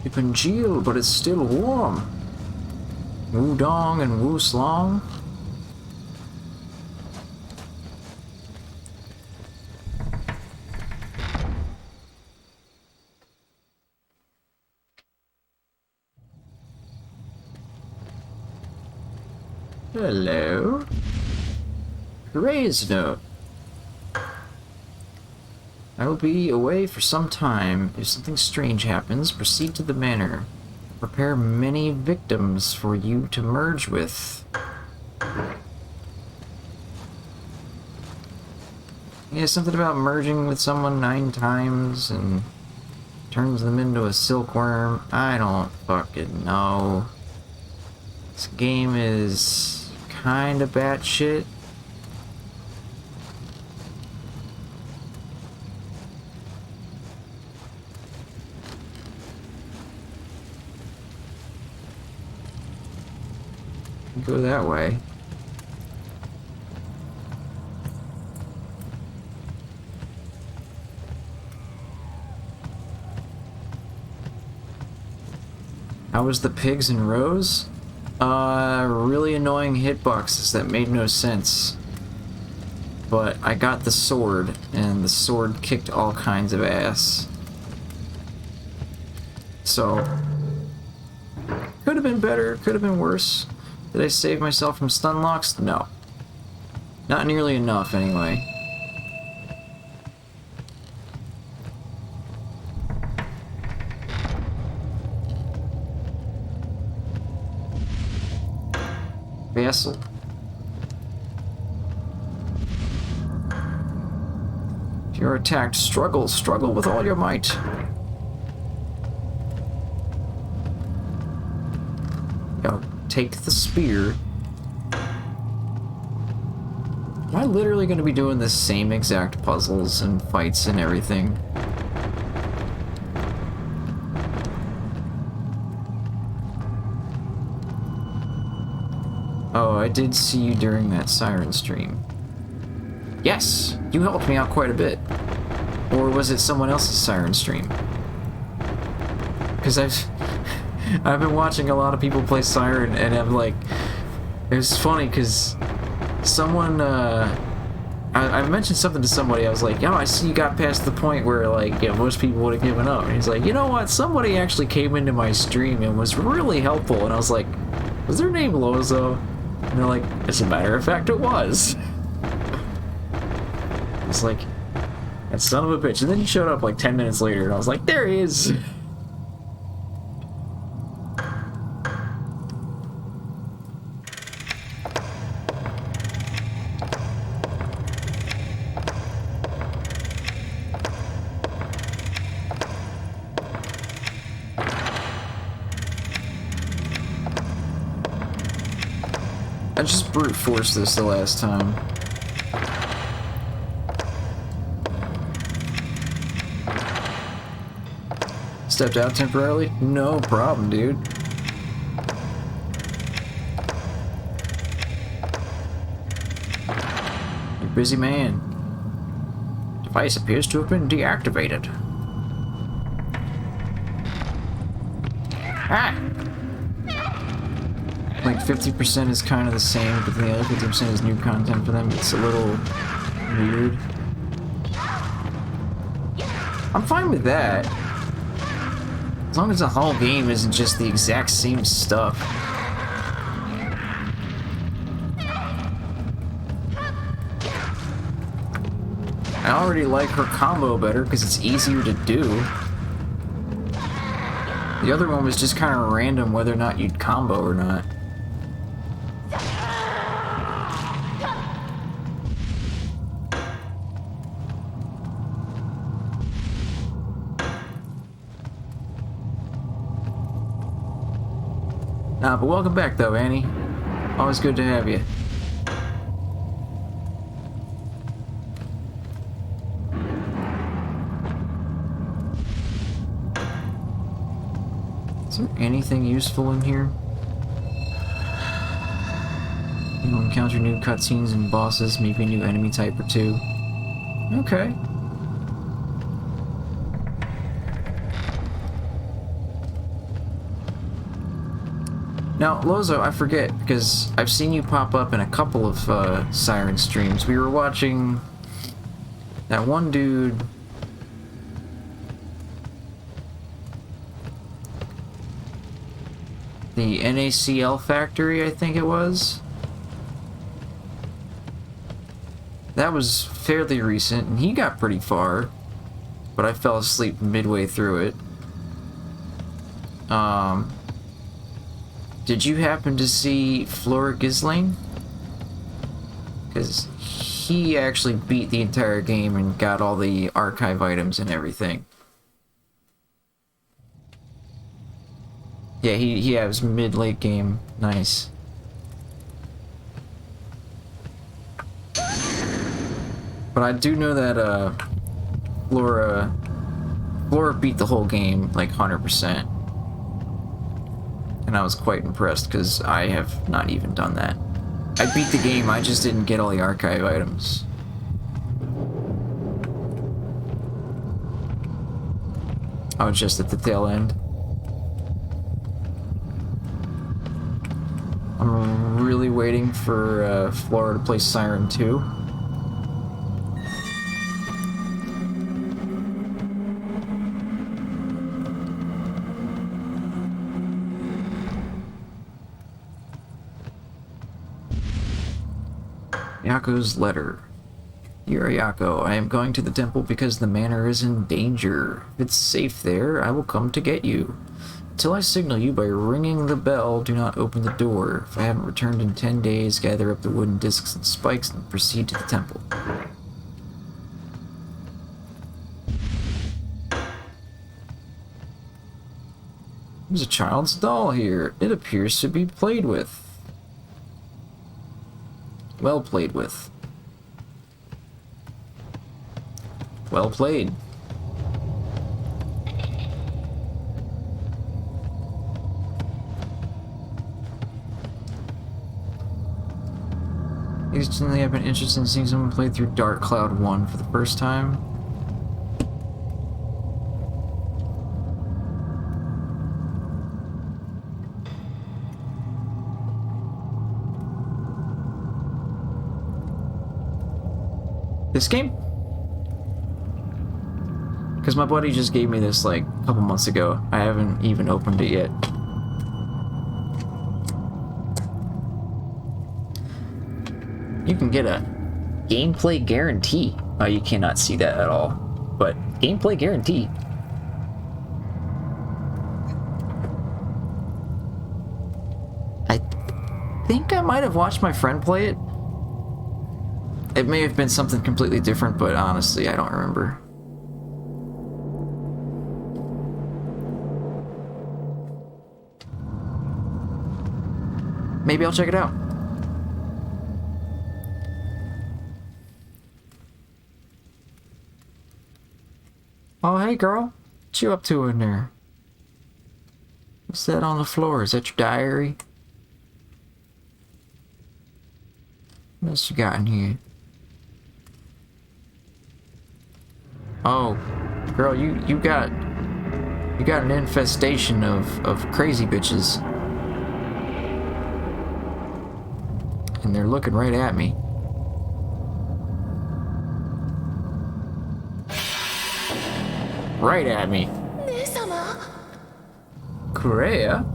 You congeal, but it's still warm. Wudong and Wu Slong. Hello. Raise note. I will be away for some time. If something strange happens, proceed to the manor. Prepare many victims for you to merge with. Yeah, something about merging with someone 9 times and turns them into a silkworm. I don't fucking know. This game is kinda batshit. Go that way. How was the pigs and rows? Really annoying hitboxes that made no sense. But I got the sword, and the sword kicked all kinds of ass. So, could have been better, could have been worse. Did I save myself from stun locks? No. Not nearly enough, anyway. Vassal. If you're attacked, struggle. Struggle with all your might. Yo, take the spear. Am I literally going to be doing the same exact puzzles and fights and everything? Oh, I did see you during that siren stream. Yes, you helped me out quite a bit. Or was it someone else's siren stream? Because I've been watching a lot of people play Siren, and I'm like, it was funny because someone, I mentioned something to somebody. I was like, yo, I see you got past the point where, like, you know, most people would have given up. And he's like, you know what? Somebody actually came into my stream and was really helpful. And I was like, was their name Lozo? And they're like, as a matter of fact, it was. It's like, that son of a bitch. And then he showed up like 10 minutes later, and I was like, there he is. I just brute forced this the last time. Stepped out temporarily? No problem, dude. You're a busy man. Device appears to have been deactivated. Ah! Like 50% is kind of the same, but then the other 50% is new content for them. It's a little weird. I'm fine with that. As long as the whole game isn't just the exact same stuff. I already like her combo better because it's easier to do. The other one was just kind of random whether or not you'd combo or not. Nah, but welcome back though, Annie. Always good to have you. Is there anything useful in here? You'll encounter new cutscenes and bosses, maybe a new enemy type or two. Okay. Now, Lozo, I forget, because I've seen you pop up in a couple of Siren streams. We were watching that one dude... the NaCl factory, I think it was. That was fairly recent, and he got pretty far, but I fell asleep midway through it. Did you happen to see Flora Gisling? Because he actually beat the entire game and got all the archive items and everything. Yeah, he has mid-late game. Nice. But I do know that, Flora beat the whole game, like, 100%. And I was quite impressed, because I have not even done that. I beat the game, I just didn't get all the archive items. I was just at the tail end. I'm really waiting for Flora to play Siren 2. Yako's letter. Dear Yako, I am going to the temple because the manor is in danger. If it's safe there, I will come to get you. Until I signal you by ringing the bell, do not open the door. If I haven't returned in 10 days, gather up the wooden discs and spikes and proceed to the temple. There's a child's doll here. It appears to be played with. Well played with. Well played. Recently, I've been interested in seeing someone play through Dark Cloud 1 for the first time. This game? Because my buddy just gave me this like a couple months ago. I haven't even opened it yet. You can get a gameplay guarantee. Oh, you cannot see that at all. But gameplay guarantee. I think I might have watched my friend play it. It may have been something completely different, but honestly, I don't remember. Maybe I'll check it out. Oh, hey girl. What you up to in there? What's that on the floor? Is that your diary? What else you got in here? Oh, girl, you got an infestation of crazy bitches. And they're looking right at me. Right at me. Korea?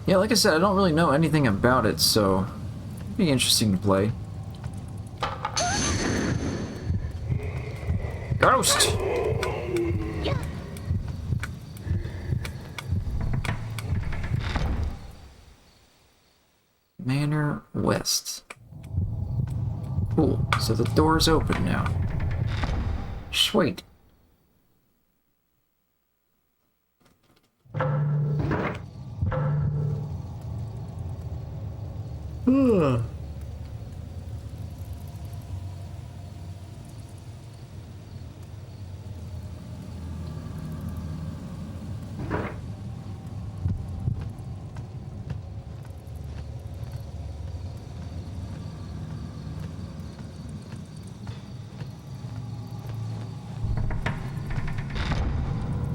Yeah, like I said, I don't really know anything about it, so it'd be interesting to play. Ghost! Manor West. Cool, so the door's open now. Sweet.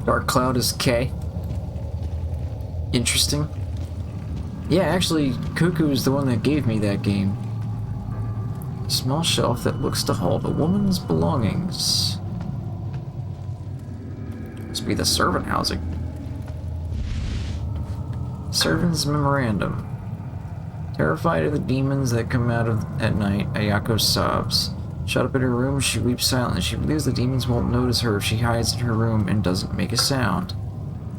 Dark Cloud is K. Interesting. Yeah, actually, Cuckoo is the one that gave me that game. A small shelf that looks to hold a woman's belongings. Must be the servant housing. Servant's memorandum. Terrified of the demons that come out at night, Ayako sobs. Shut up in her room, she weeps silently. She believes the demons won't notice her if she hides in her room and doesn't make a sound.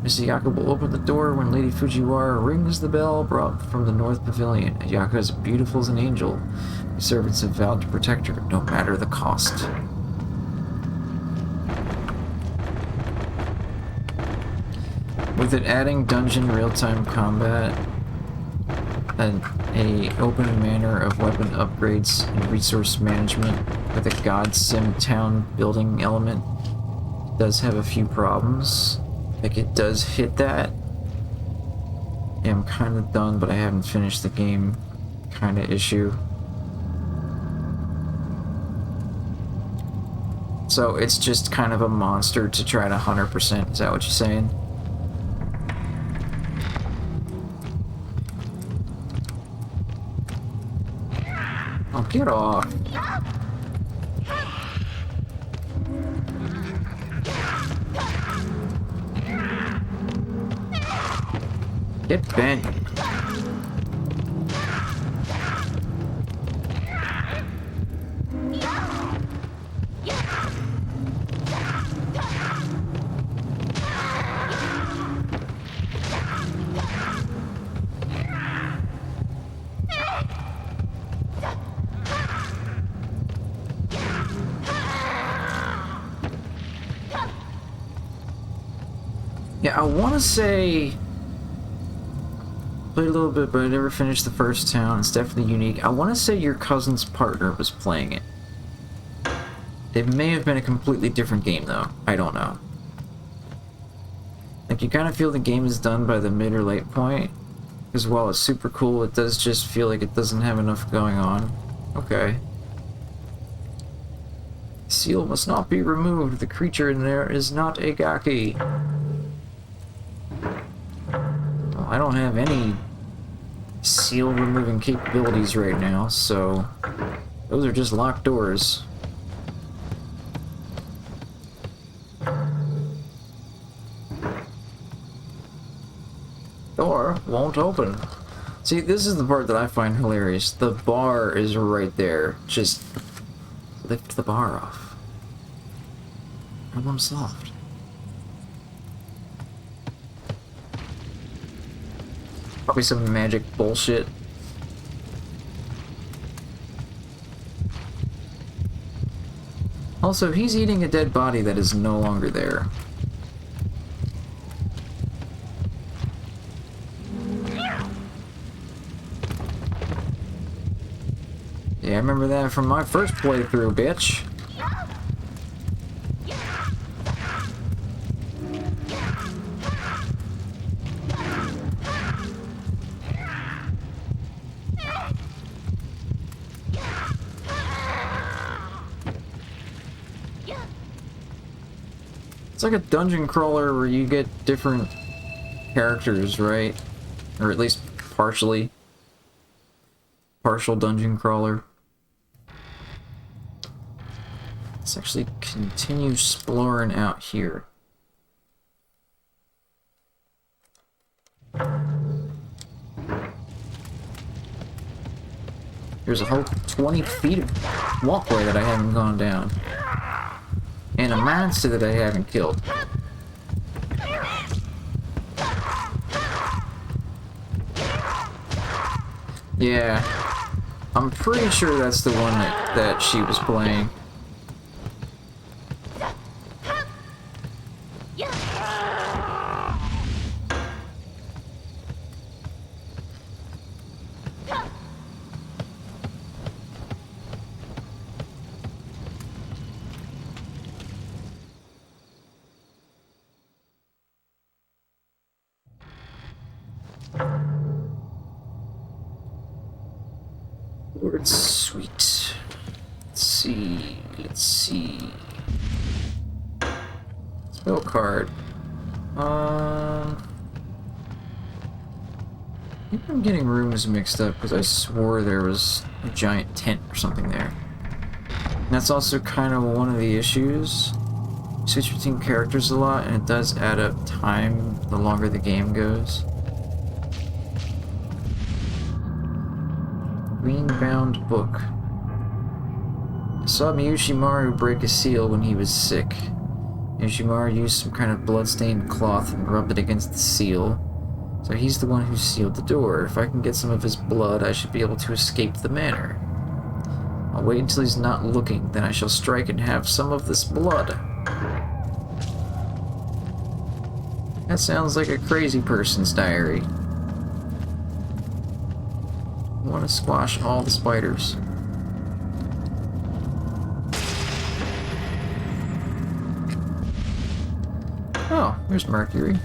Miss Ayako will open the door when Lady Fujiwara rings the bell brought from the North Pavilion. Ayako is beautiful as an angel. The servants have vowed to protect her, no matter the cost. With it adding dungeon real-time combat, and a open manner of weapon upgrades and resource management with a God Sim town building element, does have a few problems. Like, it does hit that. Yeah, I'm kind of done, but I haven't finished the game kind of issue. So it's just kind of a monster to try to 100%. Is that what you're saying? Oh, get off. Get bent. Yeah, I want to say... Played a little bit, but I never finished the first town. It's definitely unique. I want to say your cousin's partner was playing it. It may have been a completely different game, though. I don't know. Like, you kind of feel the game is done by the mid or late point. Because while it's super cool, it does just feel like it doesn't have enough going on. Okay. Seal must not be removed. The creature in there is not a gaki. Well, I don't have any seal removing capabilities right now, so those are just locked doors. Door won't open. See, this is the part that I find hilarious. The bar is right there. Just lift the bar off. Problem solved. Probably some magic bullshit. Also, he's eating a dead body that is no longer there. Yeah, I remember that from my first playthrough, bitch. It's like a dungeon crawler where you get different characters, right? Or at least partially. Partial dungeon crawler. Let's actually continue exploring out here. There's a whole 20 feet of walkway that I haven't gone down. And a monster that I haven't killed. Yeah. I'm pretty sure that's the one that she was playing. Sword, sweet. Let's see. Let's see. Spell card. I think I'm getting rooms mixed up because I swore there was a giant tent or something there. And that's also kind of one of the issues. Switch between characters a lot, and it does add up time the longer the game goes. Green-bound book. I saw Miyushimaru break a seal when he was sick. Miyushimaru used some kind of blood-stained cloth and rubbed it against the seal. So he's the one who sealed the door. If I can get some of his blood, I should be able to escape the manor. I'll wait until he's not looking, then I shall strike and have some of this blood. That sounds like a crazy person's diary. I want to squash all the spiders. Oh, there's Mercury.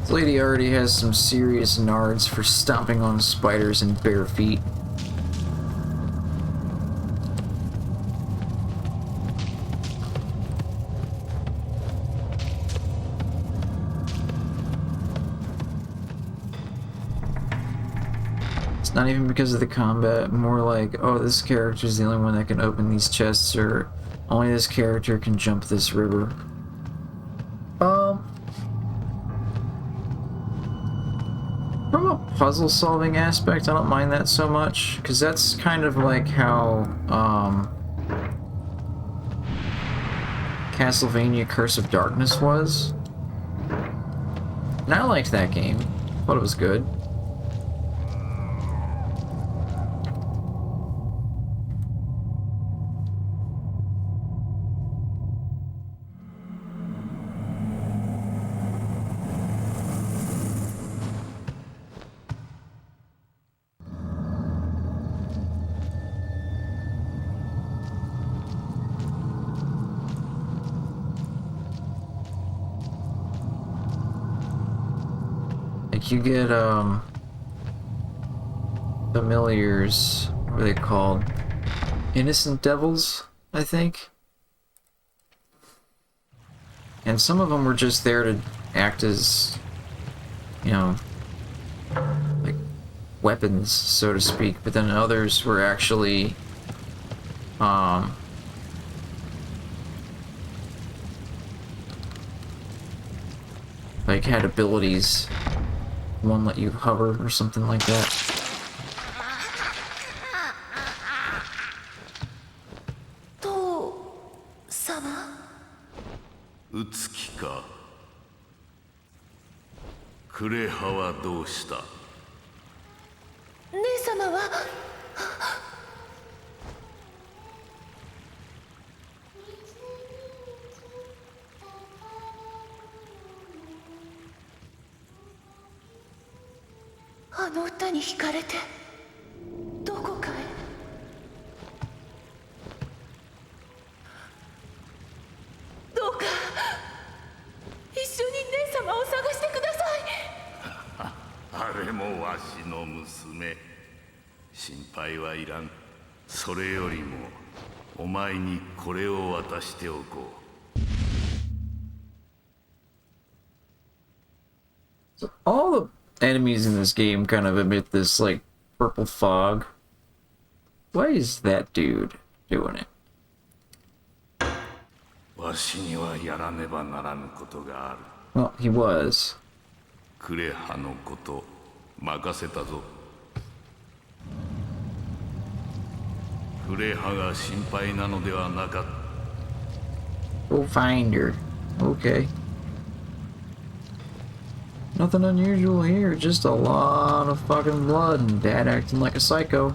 This lady already has some serious nards for stomping on spiders in bare feet. It's not even because of the combat, more like, oh, this character's the only one that can open these chests, or only this character can jump this river. From a puzzle-solving aspect, I don't mind that so much, because that's kind of like how, Castlevania Curse of Darkness was. And I liked that game. Thought it was good. You get, familiars, what are they called? Innocent devils, I think? And some of them were just there to act as, you know, like, weapons, so to speak, but then others were actually, like, had abilities. One let you hover or something like that. Utsuki-ka. クレハはどうした？姉様はあの歌に惹かれてどこかへ。どうか一緒に姉様を探してください。あれもわしの娘。心配はいらん。それよりもお前にこれを渡しておこう。So all the enemies in this game kind of emit this, like, purple fog. Why is that dude doing it? わしにはやらねばならぬことがある。Well, he was. クレハのこと任せたぞ。クレハが心配なのではなかった。Go find her. Okay. Nothing unusual here, just a lot of fucking blood and Dad acting like a psycho.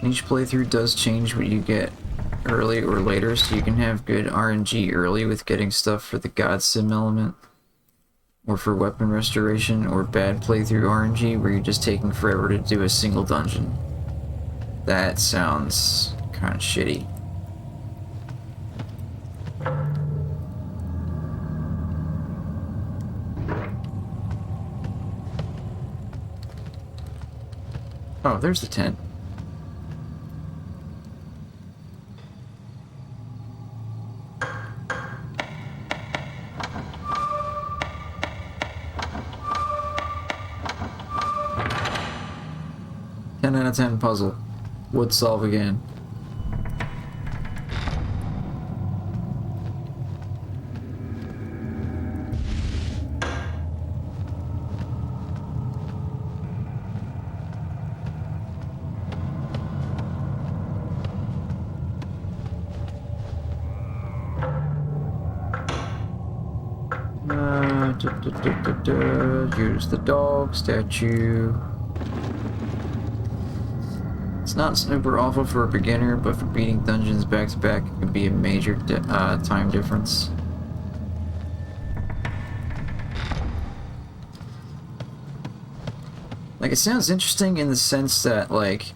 Each playthrough does change what you get early or later, so you can have good RNG early with getting stuff for the God Sim element, or for weapon restoration, or bad playthrough RNG where you're just taking forever to do a single dungeon. That sounds kind of shitty. Oh, there's the tent. Ten out of 10 puzzle. Would solve again. Use the dog statue. It's not super awful for a beginner, but for beating dungeons back to back, it can be a major time difference. Like, it sounds interesting in the sense that, like,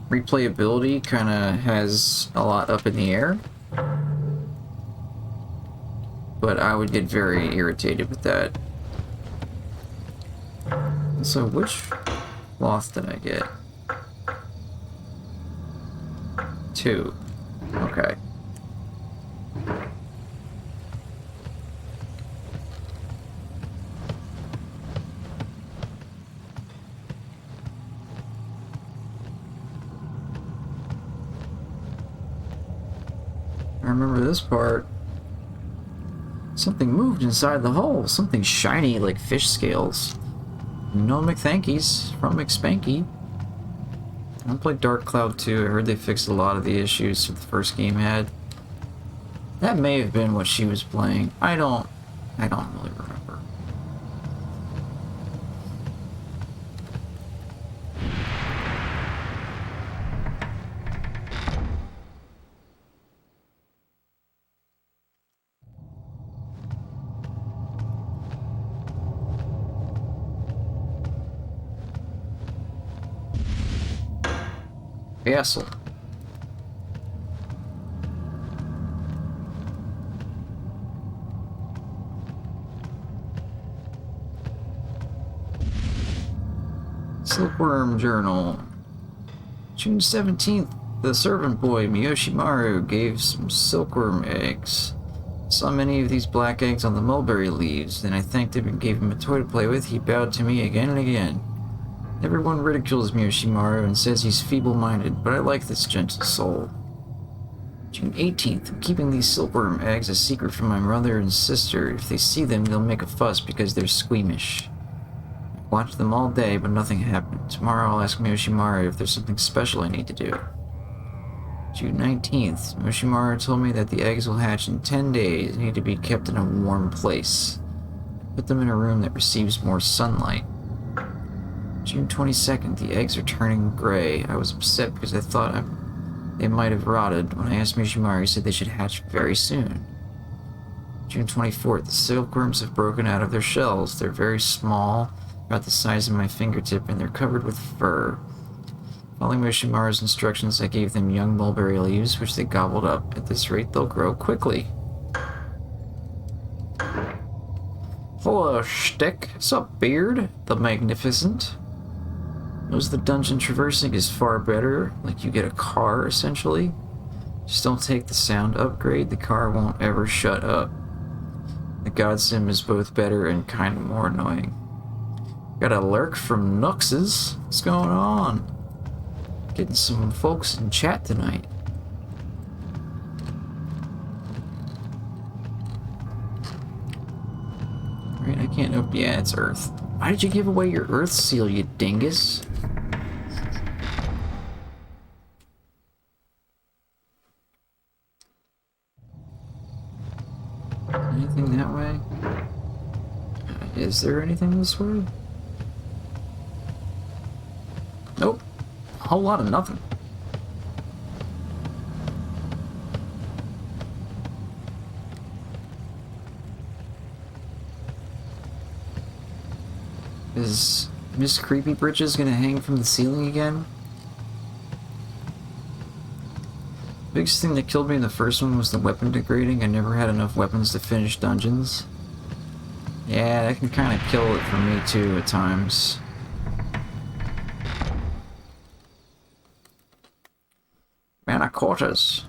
replayability kind of has a lot up in the air. But I would get very irritated with that. So, which cloth did I get? 2. Okay. I remember this part. Something moved inside the hole. Something shiny like fish scales. No McThankies from McSpanky. I played Dark Cloud 2. I heard they fixed a lot of the issues that the first game had. That may have been what she was playing. I don't really remember. Castle. Silkworm Journal. June 17th, the servant boy Miyoshimaru gave some silkworm eggs. Saw many of these black eggs on the mulberry leaves, then I thanked him and gave him a toy to play with. He bowed to me again and again. Everyone ridicules Miyoshimaru and says he's feeble-minded, but I like this gentle soul. June 18th, I'm keeping these silkworm eggs a secret from my mother and sister. If they see them, they'll make a fuss because they're squeamish. I watched them all day, but nothing happened. Tomorrow I'll ask Miyoshimaru if there's something special I need to do. June 19th, Miyoshimaru told me that the eggs will hatch in 10 days and need to be kept in a warm place. Put them in a room that receives more sunlight. June 22nd, the eggs are turning gray. I was upset because I thought they might have rotted. When I asked Miyoshimaru, he said they should hatch very soon. June 24th, the silkworms have broken out of their shells. They're very small, about the size of my fingertip, and they're covered with fur. Following Miyoshimaru's instructions, I gave them young mulberry leaves, which they gobbled up. At this rate, they'll grow quickly. Hello, Shtick. Sup, Beard? The Magnificent. Knows the dungeon traversing is far better, like you get a car, essentially. Just don't take the sound upgrade, the car won't ever shut up. The God Sim is both better and kind of more annoying. Got a lurk from Nuxes. What's going on? Getting some folks in chat tonight. Right, I can't open. Yeah, it's Earth. Why did you give away your Earth seal, you dingus? Anything that way? Is there anything this way? Nope. A whole lot of nothing. Is Miss Creepy Britches gonna hang from the ceiling again? Biggest thing that killed me in the first one was the weapon degrading. I never had enough weapons to finish dungeons. Yeah, that can kind of kill it for me too at times. Mana quarters.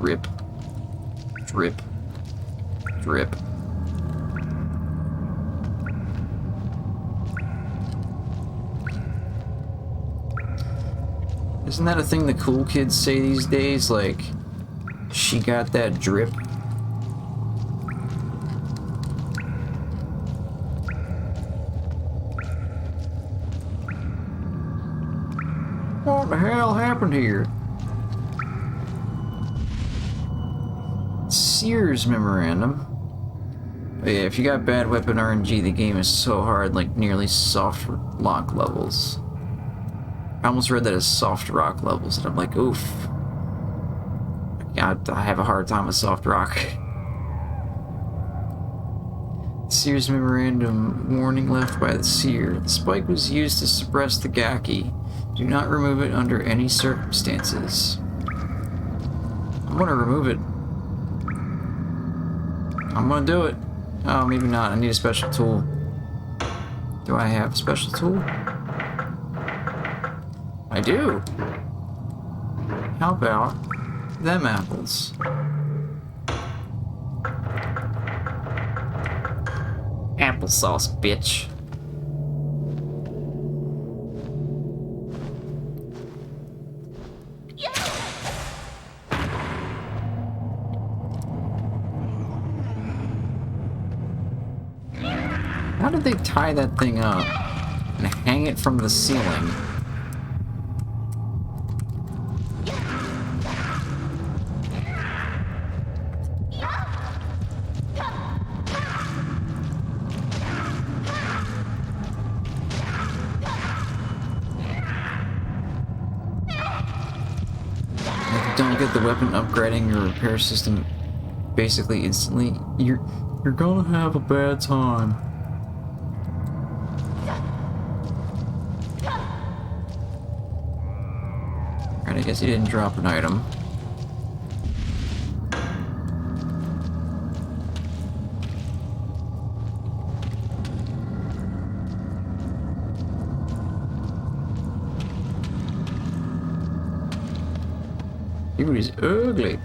Drip. Drip. Drip. Isn't that a thing the cool kids say these days? Like, she got that drip? What the hell happened here? Sears Memorandum. But yeah, if you got bad weapon RNG, the game is so hard, like nearly soft lock levels. I almost read that as soft rock levels, and I'm like, oof. I have a hard time with soft rock. Sears Memorandum warning left by the seer. The spike was used to suppress the Gaki. Do not remove it under any circumstances. I'm gonna remove it. I'm gonna do it. Oh, maybe not. I need a special tool. Do I have a special tool? I do. How about them apples? Applesauce, bitch. How did they tie that thing up and hang it from the ceiling? Don't get the weapon upgrading your repair system basically instantly, you're gonna have a bad time. Alright, I guess he didn't drop an item. Dude is ugly.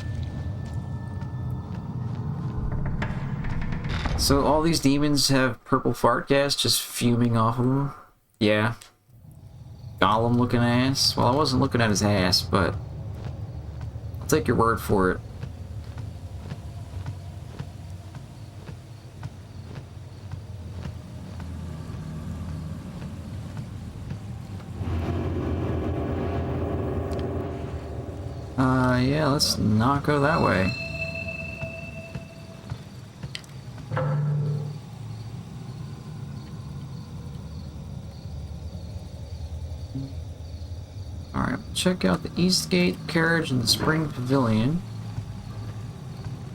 So all these demons have purple fart gas just fuming off of them? Yeah. Golem looking ass? Well, I wasn't looking at his ass, but I'll take your word for it. Yeah, let's not go that way. Alright, check out the East Gate, Carriage, and the Spring Pavilion.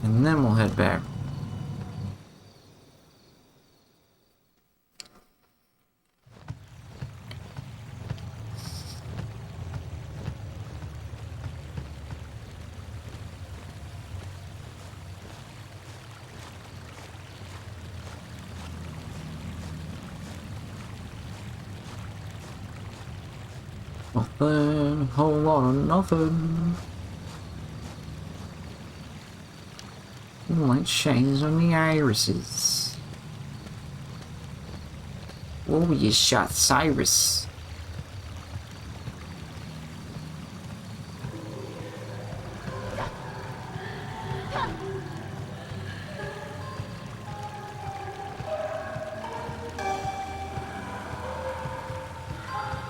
And then we'll head back. Nothing, a whole lot of nothing. Light shines on the irises. Oh, you shot Cyrus.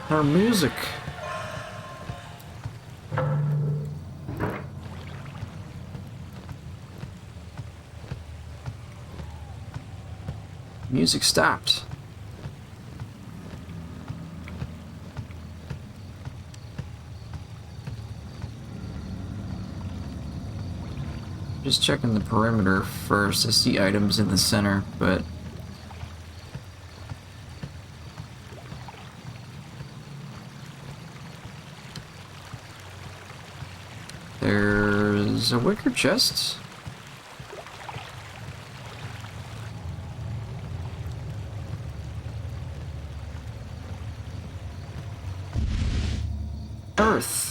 Her music. Music stopped. Just checking the perimeter first. I see items in the center, but... There's a wicker chest. Earth.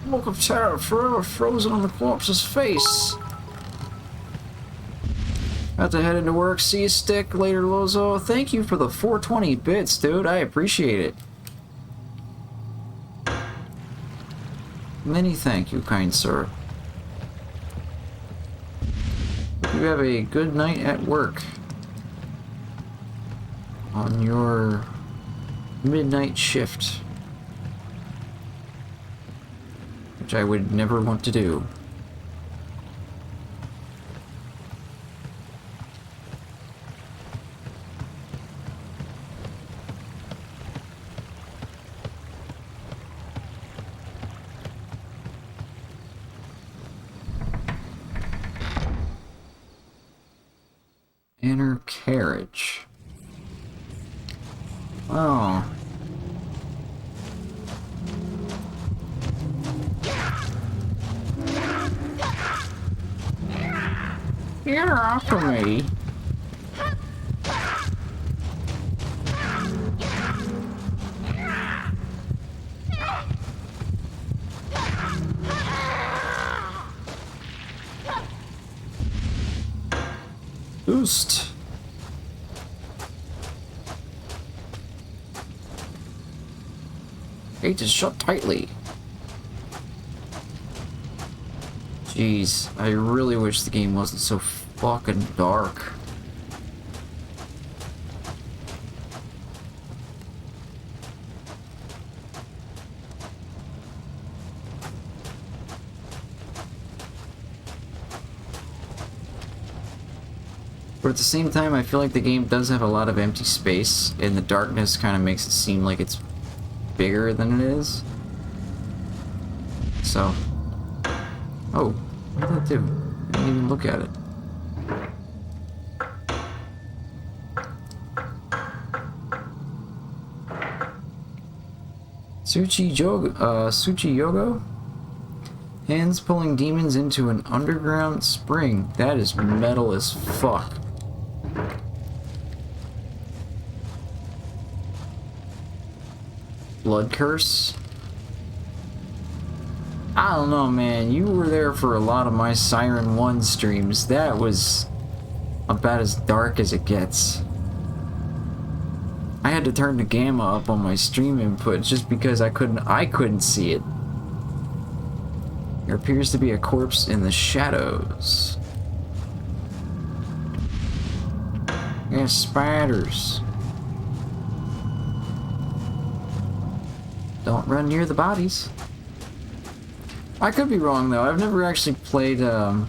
Look of terror forever frozen on the corpse's face. About to head into work. See you, Stick. Later, Lozo. Thank you for the 420 bits, dude. I appreciate it. Many thank you, kind sir. Hope you have a good night at work. On your midnight shift. Which I would never want to do. Inner carriage. Oh. Get off of me. Boost. Gate is shut tightly. Jeez, I really wish the game wasn't so fucking dark. But at the same time, I feel like the game does have a lot of empty space, and the darkness kind of makes it seem like it's bigger than it is. So... Oh, what did that do? I didn't even look at it. Suchi Yogo? Hands pulling demons into an underground spring. That is metal as fuck. Blood curse? I don't know, man. You were there for a lot of my Siren 1 streams. That was about as dark as it gets. I had to turn the gamma up on my stream input just because I couldn't see it. There appears to be a corpse in the shadows. Yeah, spiders. Don't run near the bodies. I could be wrong though. I've never actually played the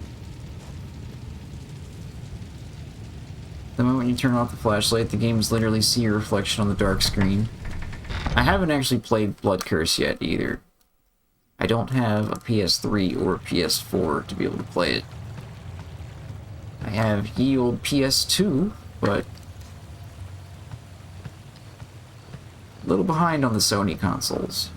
moment you turn off the flashlight, the games literally see your reflection on the dark screen. I haven't actually played Blood Curse yet either. I don't have a PS3 or a PS4 to be able to play it. I have ye old PS2, but a little behind on the Sony consoles.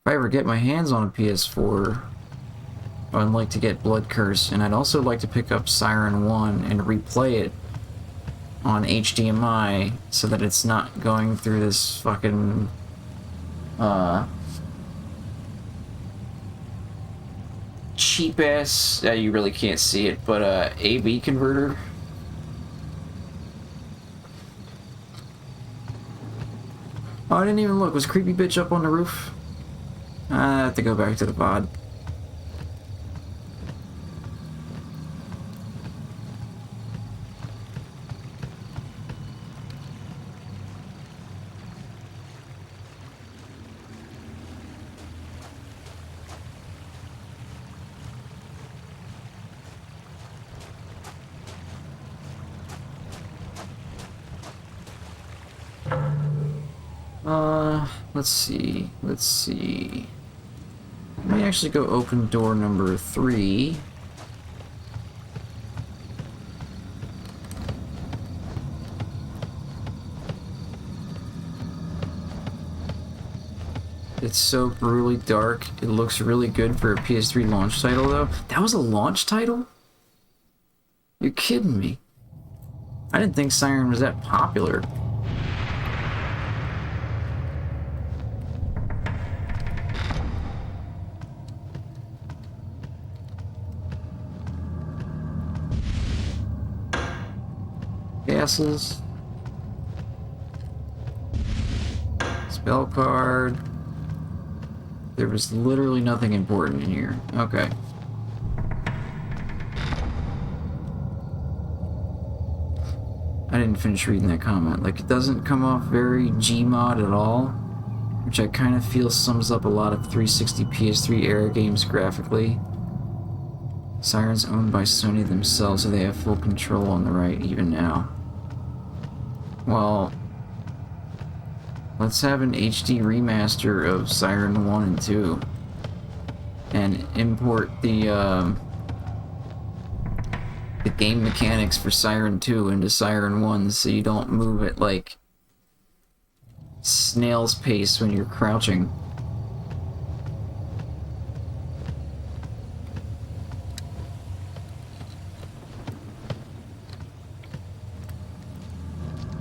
If I ever get my hands on a PS4, I'd like to get Blood Curse, and I'd also like to pick up Siren 1 and replay it on HDMI so that it's not going through this fucking cheap ass, you really can't see it, but AV converter. Oh, I didn't even look. Was Creepy Bitch up on the roof? I have to go back to the VOD. Let's see. Let's see. Let me actually go open door number 3. It's so brutally dark. It looks really good for a PS3 launch title, though. That was a launch title? You're kidding me. I didn't think Siren was that popular. Castles. Spell card. There was literally nothing important in here. Okay. I didn't finish reading that comment. Like, it doesn't come off very Gmod at all, which I kind of feel sums up a lot of 360 PS3 era games graphically. Siren's owned by Sony themselves, so they have full control on the right even now. Well, let's have an HD remaster of Siren 1 and 2 and import the game mechanics for Siren 2 into Siren 1 so you don't move at like snail's pace when you're crouching.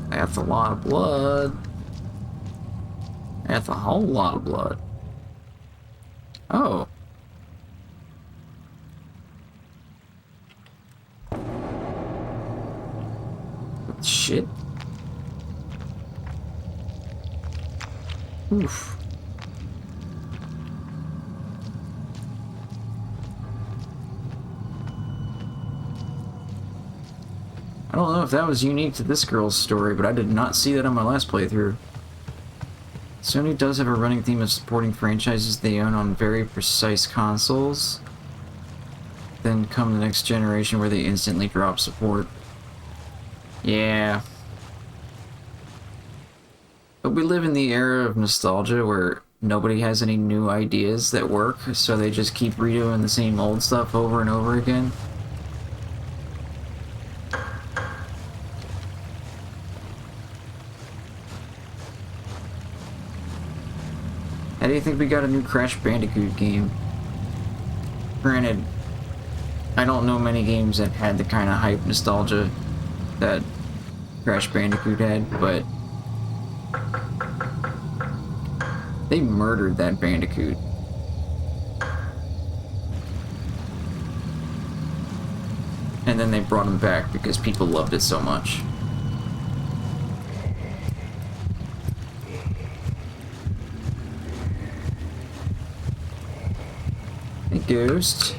That's a lot of blood. That's a whole lot of blood. Oh. Shit. Oof. I don't know if that was unique to this girl's story, but I did not see that on my last playthrough. Sony does have a running theme of supporting franchises they own on very precise consoles. Then come the next generation where they instantly drop support. Yeah. But we live in the era of nostalgia where nobody has any new ideas that work, so they just keep redoing the same old stuff over and over again. How do you think we got a new Crash Bandicoot game? Granted, I don't know many games that had the kind of hype nostalgia that Crash Bandicoot had, but they murdered that Bandicoot. And then they brought him back because people loved it so much. Hey, Ghost.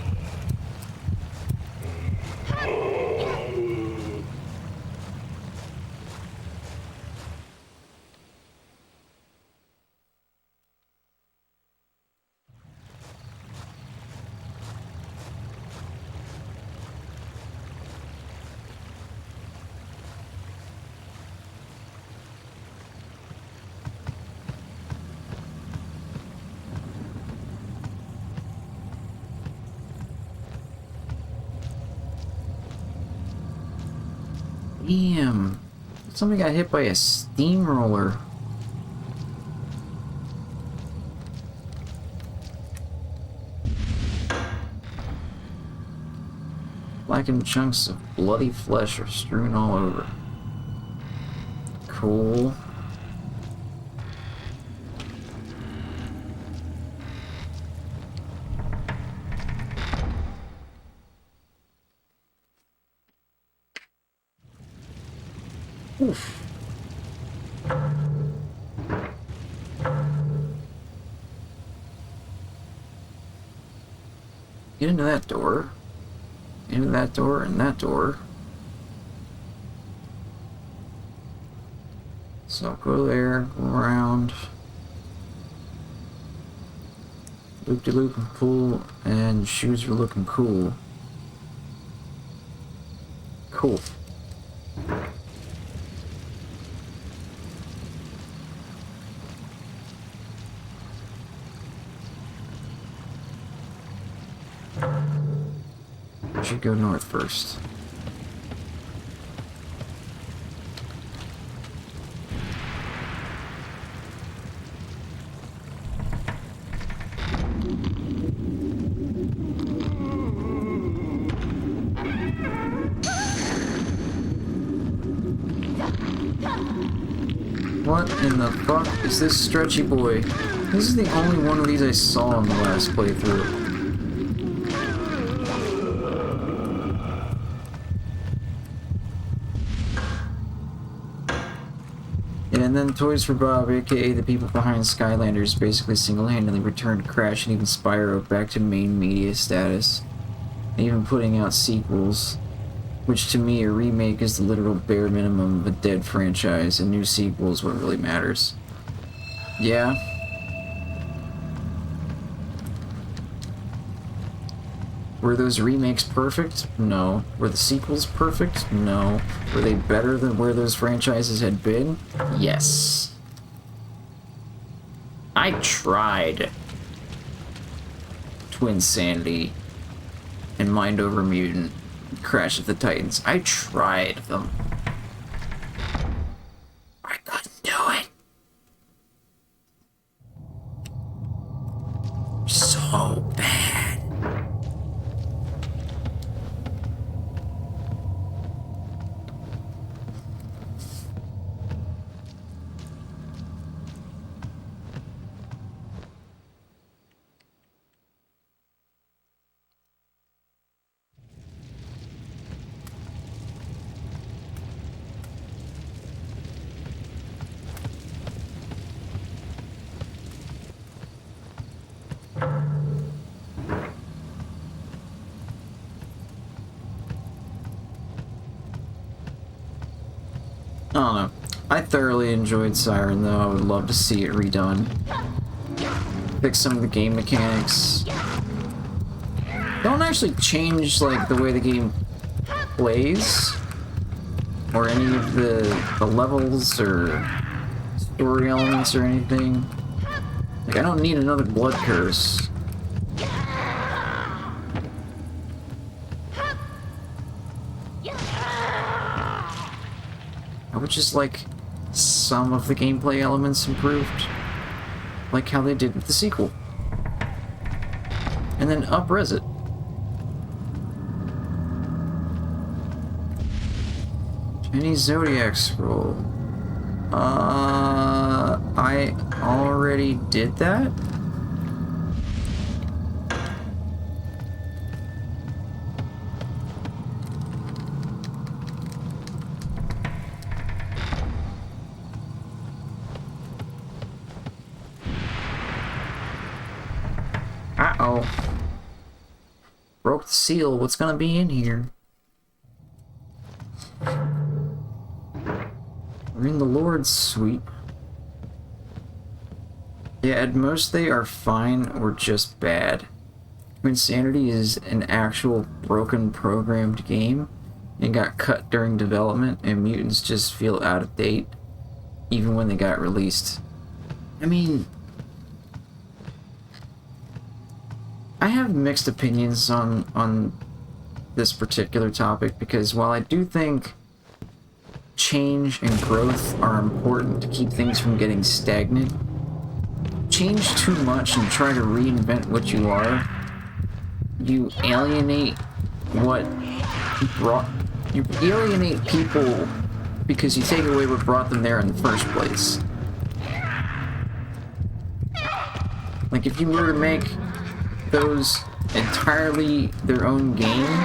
Damn. Somebody got hit by a steamroller. Blackened chunks of bloody flesh are strewn all over. Cool. Oof. Get into that door. Into that door and that door. So go there, go around. Loop-de-loop and pull, and shoes are looking cool. Cool. should go north first. What in the fuck is this stretchy boy? This is the only one of these I saw in the last playthrough. And then Toys for Bob, aka the people behind Skylanders, basically single-handedly returned Crash and even Spyro back to main media status. And even putting out sequels. Which to me, a remake is the literal bare minimum of a dead franchise, and new sequel is what really matters. Yeah. Were those remakes perfect? No. Were the sequels perfect? No. Were they better than where those franchises had been? Yes. I tried Twinsanity and Mind Over Mutant. Crash of the Titans. I tried them. I couldn't do it. So bad. I don't know. I thoroughly enjoyed Siren, though. I would love to see it redone. Fix some of the game mechanics. Don't actually change, like, the way the game plays. Or any of the levels or story elements or anything. Like, I don't need another blood curse. I would just like some of the gameplay elements improved. Like how they did with the sequel. And then up-res it. Any Zodiac Scroll. I already did that? Uh-oh. Broke the seal. What's gonna be in here? We're in the Lord's suite. Yeah, at most they are fine or just bad. Insanity is an actual broken programmed game and got cut during development, and mutants just feel out of date even when they got released. I mean, I have mixed opinions on this particular topic, because while I do think change and growth are important to keep things from getting stagnant, change too much and try to reinvent what you are, you alienate you alienate people because you take away what brought them there in the first place. Like, if you were to make those entirely their own game,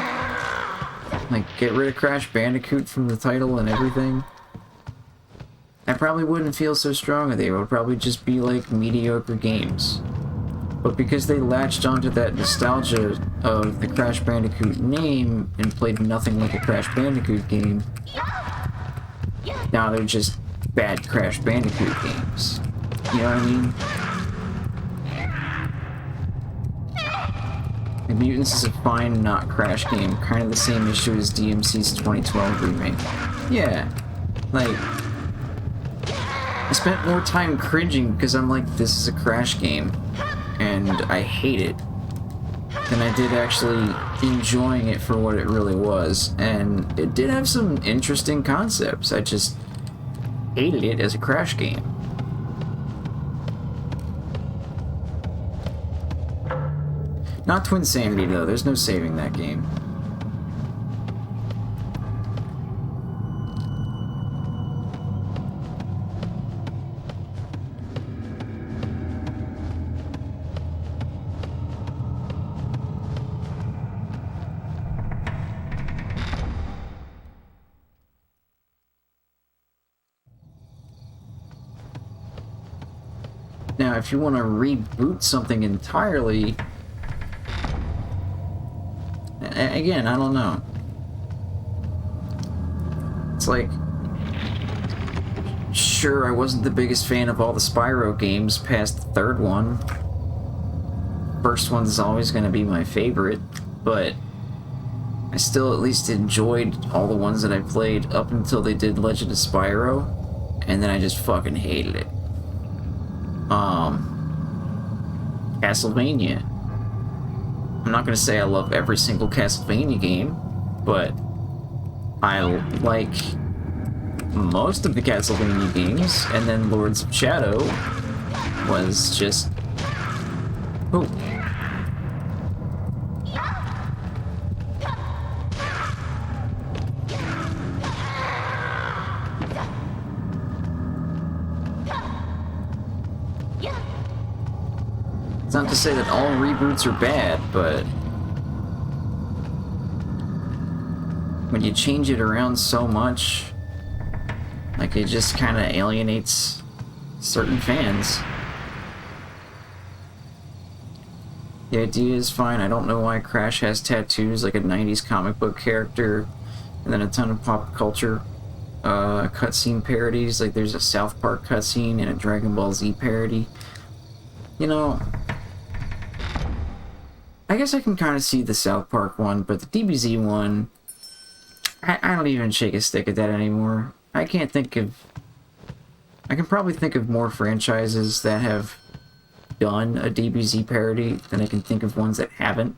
like get rid of Crash Bandicoot from the title and everything, I probably wouldn't feel so strongly. They would probably just be like mediocre games. But because they latched onto that nostalgia of the Crash Bandicoot name and played nothing like a Crash Bandicoot game, now they're just bad Crash Bandicoot games. You know what I mean? The Mutants is a fine, not Crash game. Kind of the same issue as DMC's 2012 remake. Yeah. Like, I spent more time cringing because I'm like, this is a Crash game, and I hate it. than I did actually enjoying it for what it really was. And it did have some interesting concepts. I just hated it as a Crash game. Not Twinsanity though, there's no saving that game. Now, if you want to reboot something entirely, again, I don't know. It's like, sure, I wasn't the biggest fan of all the Spyro games past the third one. First one's always going to be my favorite, but I still at least enjoyed all the ones that I played up until they did Legend of Spyro, and then I just fucking hated it. Castlevania. I'm not gonna say I love every single Castlevania game, but I like most of the Castlevania games, and then Lords of Shadow was just... Oh. It's not to say that all reboots are bad, but when you change it around so much, like, it just kind of alienates certain fans. The idea is fine. I don't know why Crash has tattoos like a 90s comic book character, and then a ton of pop culture cutscene parodies. Like, there's a South Park cutscene and a Dragon Ball Z parody. You know, I guess I can kind of see the South Park one, but the DBZ one, I don't even shake a stick at that anymore. I can't think of... I can probably think of more franchises that have done a DBZ parody than I can think of ones that haven't.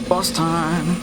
Boss time!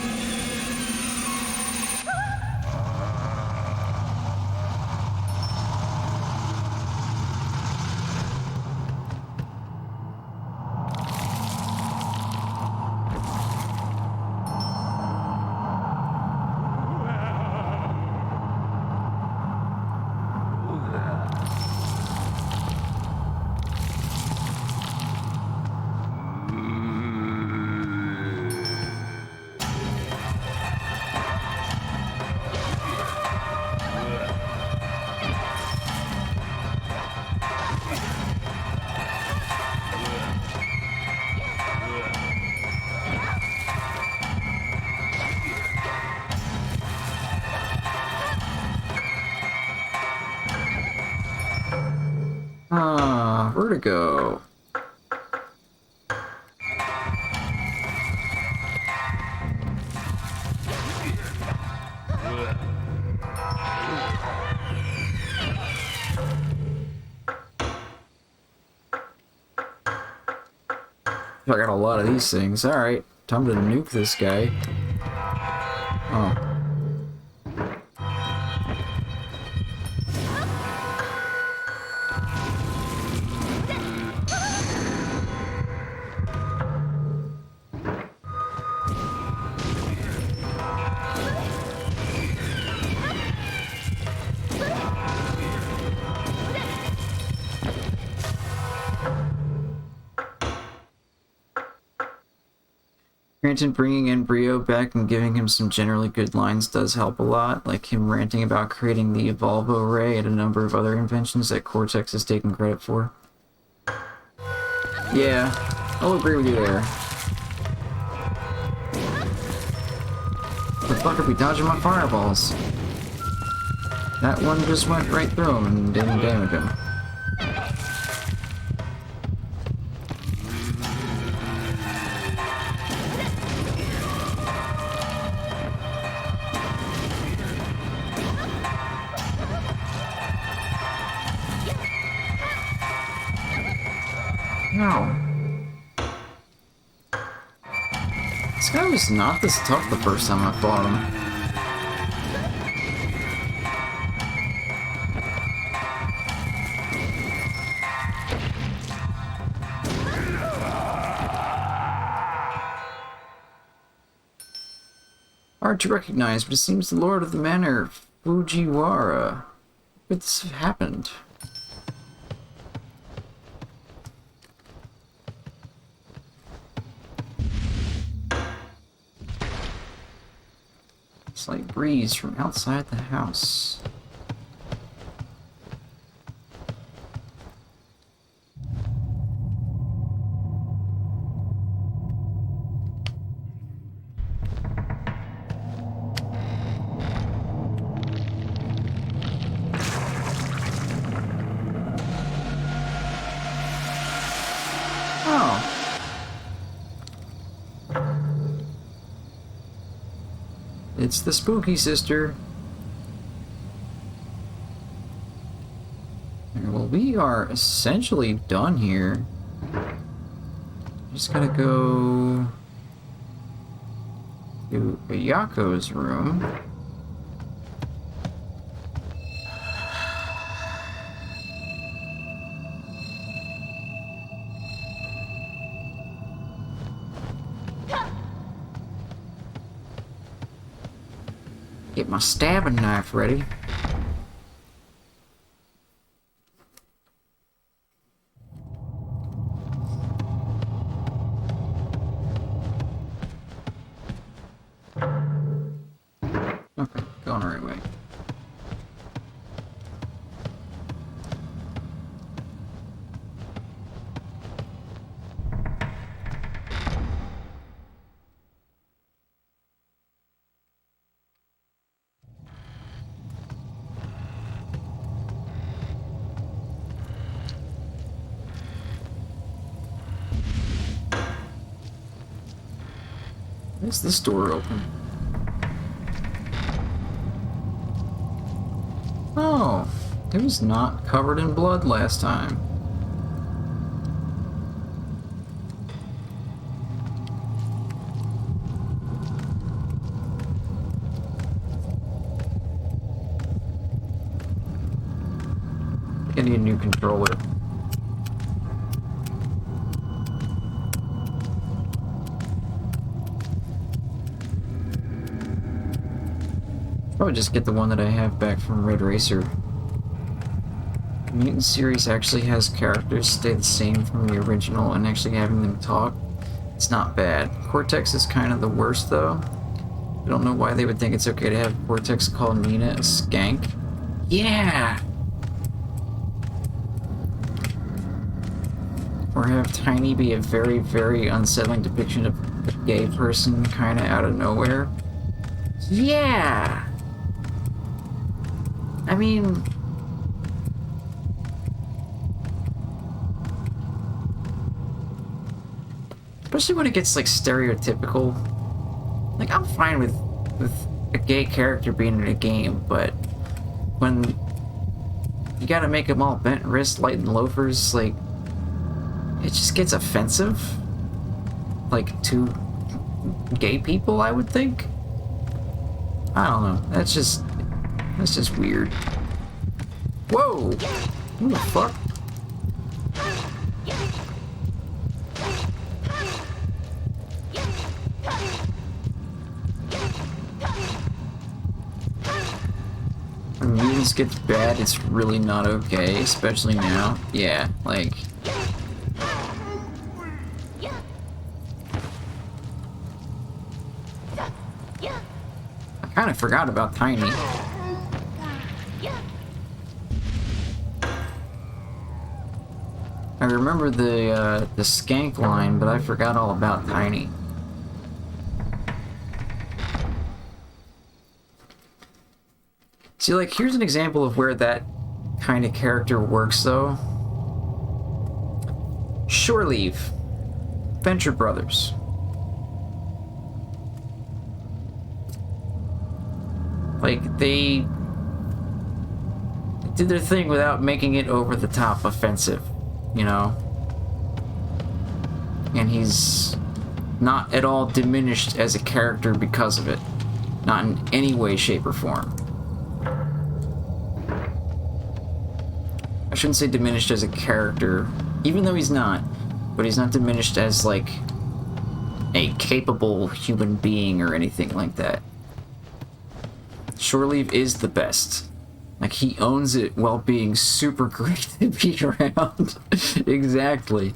Vertigo. I got a lot of these things. Alright, time to nuke this guy. Oh. Granted, bringing Embryo back and giving him some generally good lines does help a lot, like him ranting about creating the Evolvo Ray and a number of other inventions that Cortex has taken credit for. Yeah, I'll agree with you there. The fuck are we dodging my fireballs? That one just went right through him and didn't damage him. No. This guy was not this tough the first time I fought him. Hard to recognize, but it seems the Lord of the Manor, Fujiwara. What's happened? Slight breeze from outside the house. It's the spooky sister. Well, we are essentially done here. Just gotta go to Yako's room. Get my stabbing knife ready. Okay, going the right way. Why is this door open? Oh, it was not covered in blood last time. I need a new controller. Probably just get the one that I have back from Red Racer. The Mutant series actually has characters stay the same from the original, and actually having them talk, it's not bad. Cortex is kind of the worst though. I don't know why they would think it's okay to have Cortex call Nina a skank. Yeah! Or have Tiny be a very, very unsettling depiction of a gay person kinda out of nowhere. Yeah! I mean... especially when it gets, like, stereotypical. Like, I'm fine with a gay character being in a game, but when you gotta make them all bent wrist, light and loafers, like, it just gets offensive. Like, to gay people, I would think. I don't know. That's just weird. Whoa! Who the fuck? When mutants gets bad, it's really not okay, especially now. Yeah, like... I kind of forgot about Tiny. I remember the skank line, but I forgot all about Tiny. See, like, here's an example of where that kind of character works, though. Shore Leave. Venture Brothers. Like, they did their thing without making it over the top offensive, you know? And he's not at all diminished as a character because of it. Not in any way, shape, or form. I shouldn't say diminished as a character, even though he's not, but he's not diminished as, like, a capable human being or anything like that. Shore Leave is the best. Like, he owns it while being super great to be around. Exactly.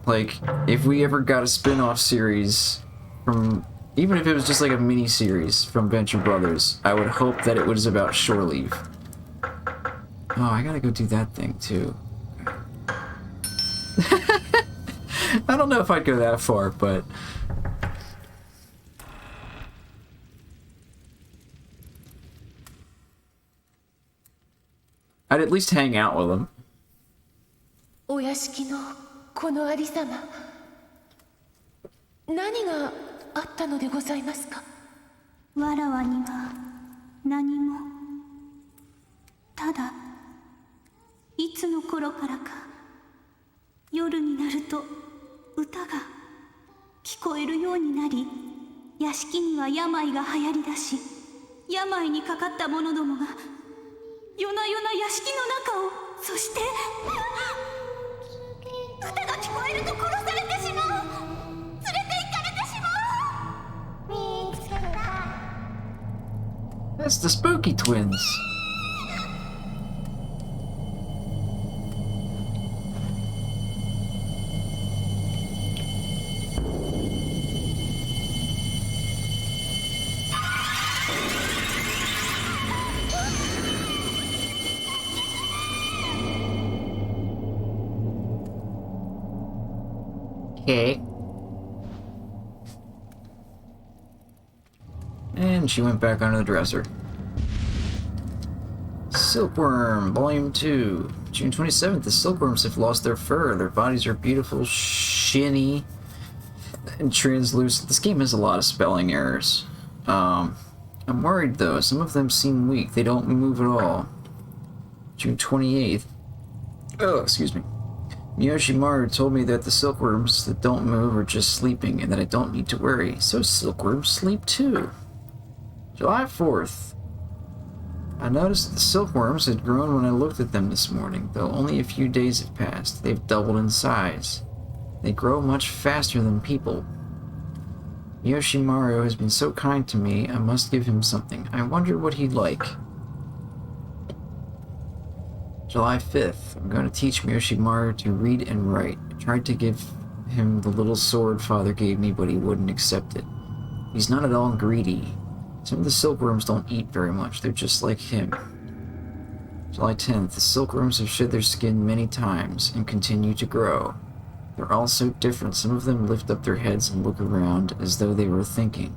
Like, if we ever got a spin-off series from, even if it was just like a mini-series from Venture Brothers, I would hope that it was about Shore Leave. Oh, I gotta go do that thing, too. I don't know if I'd go that far, but... I'd at least hang out with him. お屋敷のこのありさま、何があったのでございますか。わらわには何も。ただいつの頃からか夜になると歌が聞こえるようになり、屋敷には病が流行りだし、病にかかった者どもが夜な夜な屋敷の中を、そして歌が聞こえると殺されてしまう、連れて行かれてしまう。見つけた。 That's the Spooky Twins. Okay. And she went back under the dresser. Silkworm, Volume 2. June 27th, the silkworms have lost their fur. Their bodies are beautiful, shiny, and translucent. This game has a lot of spelling errors. I'm worried, though. Some of them seem weak. They don't move at all. June 28th. Oh, excuse me. Miyoshimaru told me that the silkworms that don't move are just sleeping and that I don't need to worry. So silkworms sleep too. July 4th. I noticed that the silkworms had grown when I looked at them this morning, though only a few days have passed. They've doubled in size. They grow much faster than people. Miyoshimaru has been so kind to me, I must give him something. I wonder what he'd like. July 5th. I'm going to teach Miyoshimaru to read and write. I tried to give him the little sword Father gave me, but he wouldn't accept it. He's not at all greedy. Some of the silkworms don't eat very much. They're just like him. July 10th. The silkworms have shed their skin many times and continue to grow. They're all so different. Some of them lift up their heads and look around as though they were thinking,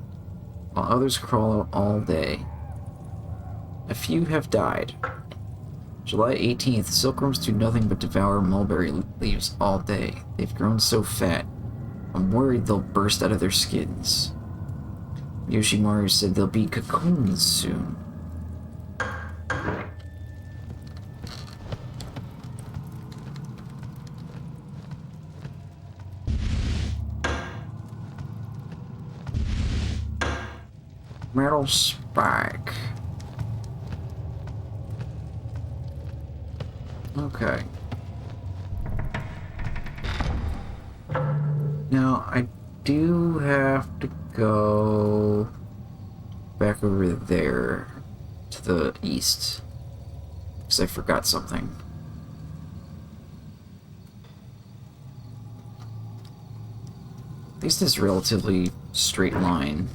while others crawl out all day. A few have died. July 18th. Silkworms do nothing but devour mulberry leaves all day. They've grown so fat. I'm worried they'll burst out of their skins. Yoshimaru said they'll be cocoons soon. Metal spike. Okay. Now, I do have to go back over there to the east, because I forgot something. At least this relatively straight line.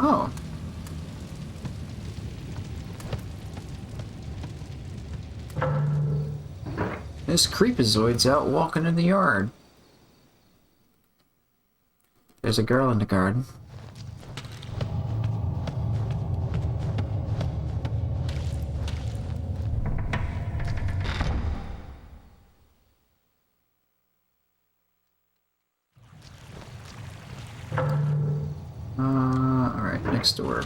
Oh. This creepazoid's out walking in the yard. There's a girl in the garden. Alright, next door.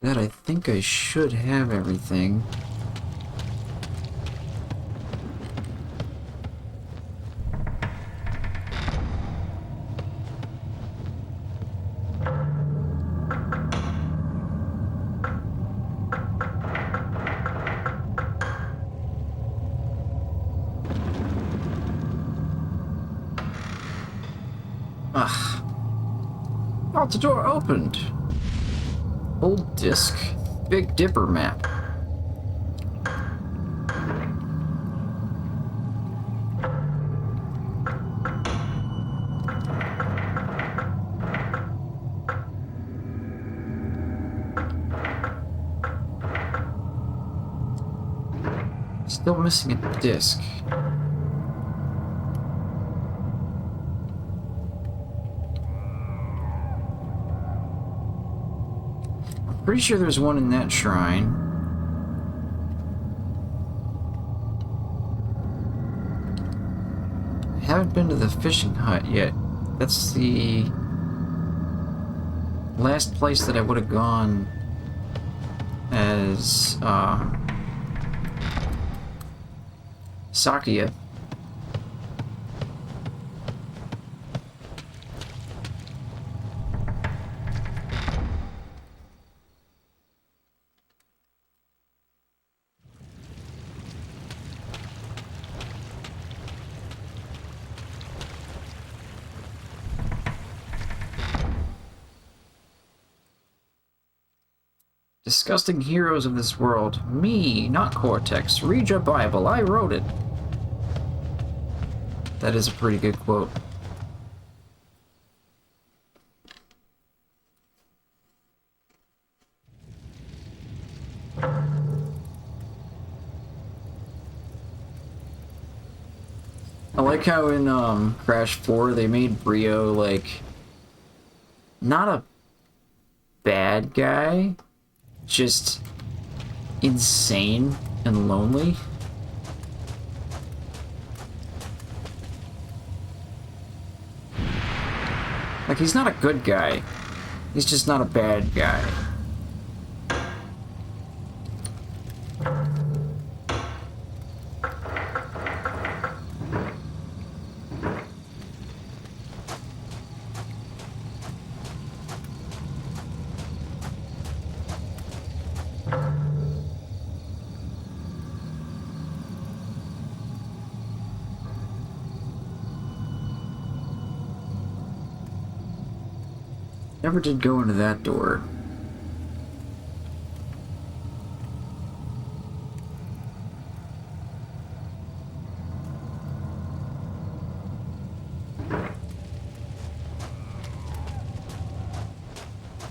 That I think I should have everything. Ugh. Oh, the door opened. Old disc. Big Dipper map. Still missing a disc. Pretty sure there's one in that shrine. I haven't been to the fishing hut yet. That's the last place that I would have gone as Sakia. Disgusting heroes of this world. Me, not Cortex. Read your Bible. I wrote it. That is a pretty good quote. I like how in Crash 4 they made Brio like not a bad guy, just insane and lonely. Like, he's not a good guy. He's just not a bad guy. Never did go into that door.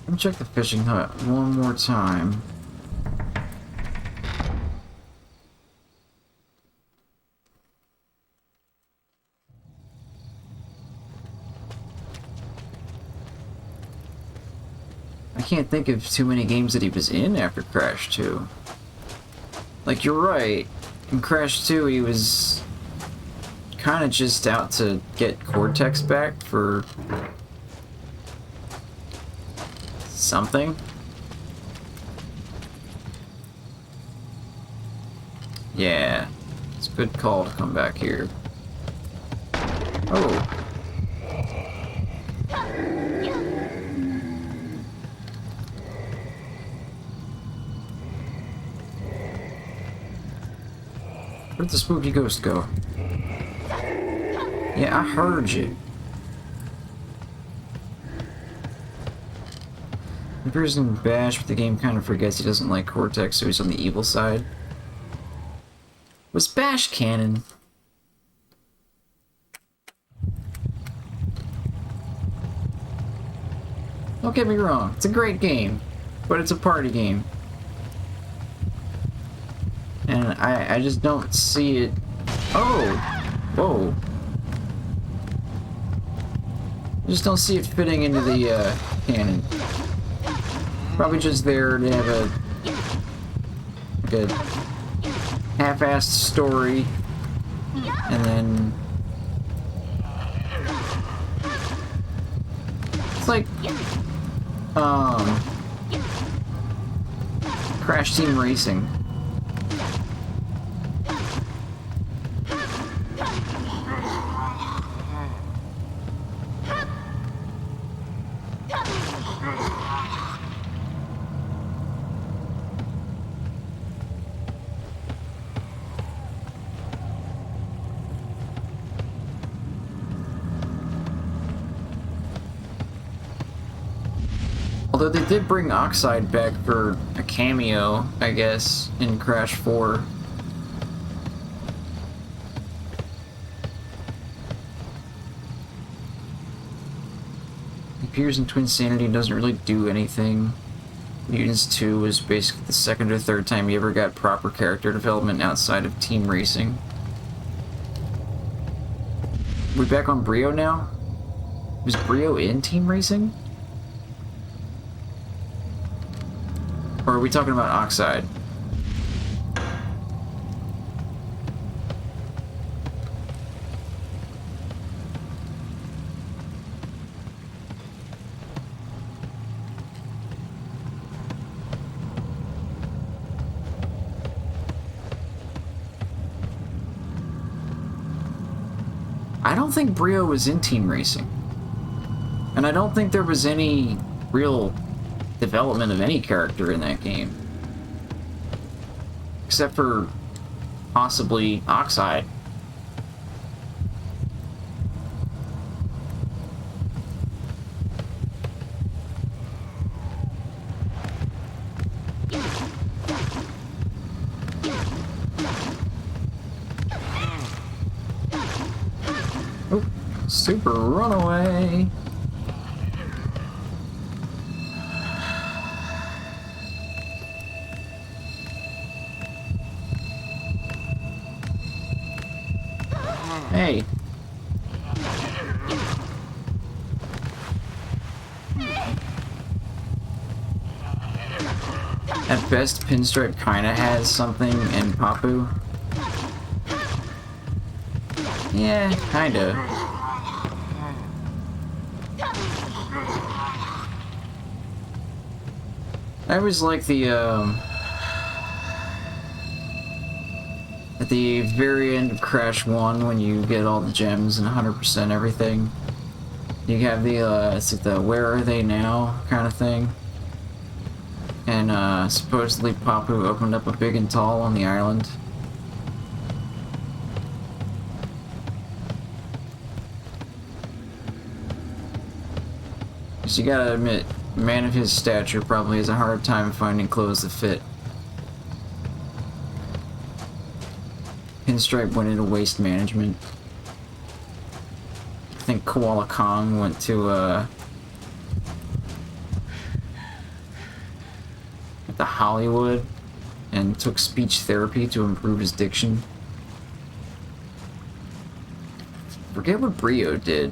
Let me check the fishing hut one more time. I can't think of too many games that he was in after Crash 2. Like, you're right. In Crash 2, he was kind of just out to get Cortex back for something. Yeah, it's a good call to come back here. Oh. Where'd the spooky ghost go? Yeah, I heard you. He appears in Bash, but the game kind of forgets he doesn't like Cortex, so he's on the evil side. was Bash canon? Don't get me wrong, it's a great game, but it's a party game. And I just don't see it. Oh! Whoa. I just don't see it fitting into the canon. Probably just there to have a half-assed story, and then it's like Crash Team Racing. Although they did bring Oxide back for a cameo, I guess, in Crash 4. He appears in Twin Sanity and doesn't really do anything. Mutants 2 was basically the second or third time you ever got proper character development outside of Team Racing. We back on Brio now? Was Brio in Team Racing? Or are we talking about Oxide? I don't think Brio was in Team Racing. And I don't think there was any real development of any character in that game. Except for possibly Oxide. Oh, super runaway. Hey. At best, Pinstripe kinda has something in Papu. Yeah, kinda. I always like the, at the very end of Crash 1, when you get all the gems and 100% everything, you have the, it's like the where are they now kind of thing. And, supposedly Papu opened up a big and tall on the island. So you gotta admit, a man of his stature probably has a hard time finding clothes that fit. Pinstripe went into waste management. I think Koala Kong went to, at the Hollywood and took speech therapy to improve his diction. Forget what Brio did.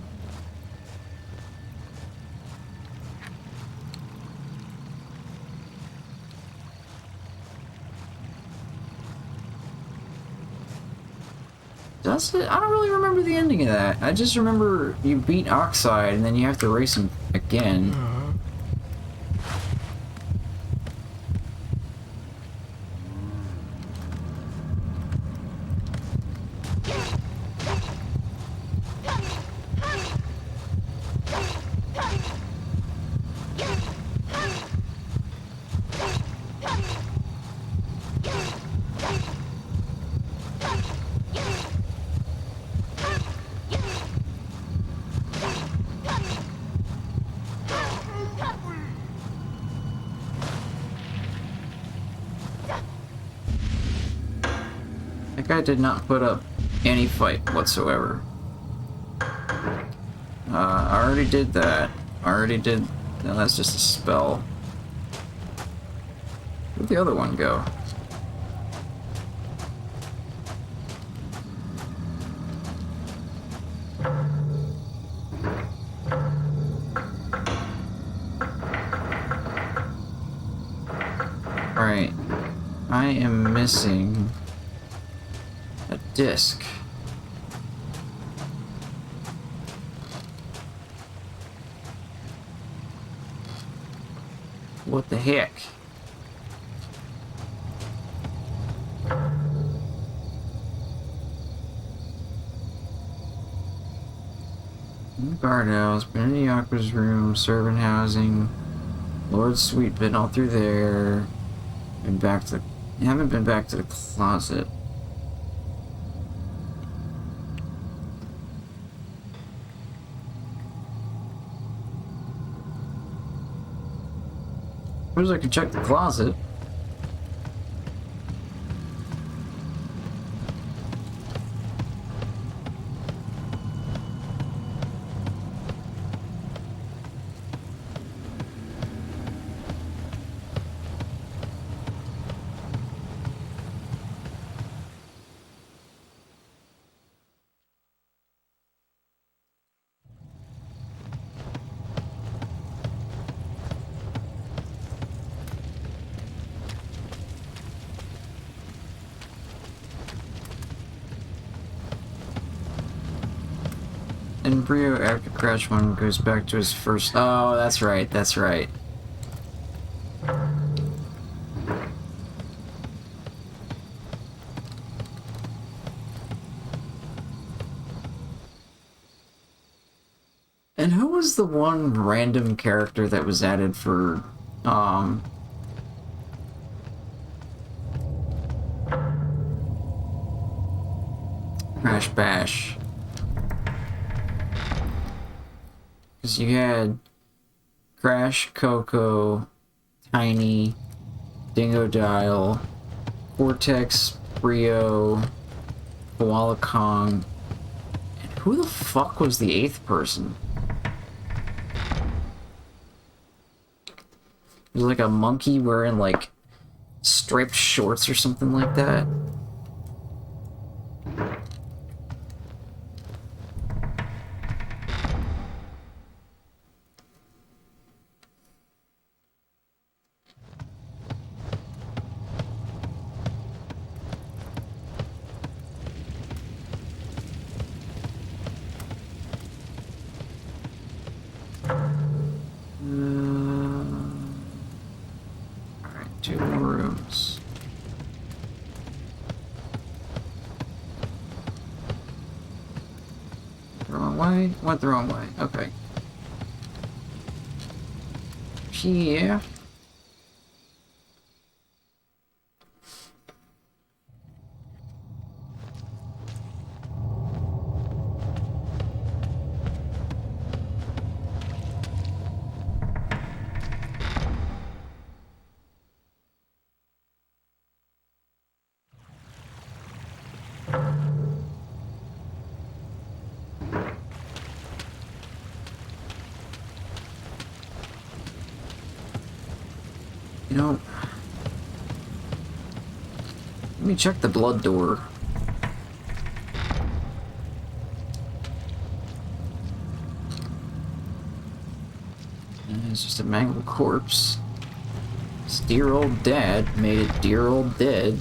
Does it? I don't really remember the ending of that. I just remember you beat Oxide and then you have to race him again. That guy did not put up any fight whatsoever. I already did that. I already did... No, that's just a spell. Where'd the other one go? Alright. I am missing a disc. What the heck? Guardhouse, been in the Aqua's room, servant housing, Lord's suite, been all through there. Been back to the... I haven't been back to the closet. Suppose I can check the closet. And Brio, after Crash 1, goes back to his first... Oh, that's right, that's right. And who was the one random character that was added for, Crash Bash? Because you had Crash, Coco, Tiny, Dingo Dial, Cortex, Brio, Koala Kong, and who the fuck was the 8th person? It was like a monkey wearing like striped shorts or something like that. Two more rooms. The wrong way? Went the wrong way. Okay. Yeah. You know, let me check the blood door. And it's just a mangled corpse. His dear old dad made it dear old dead.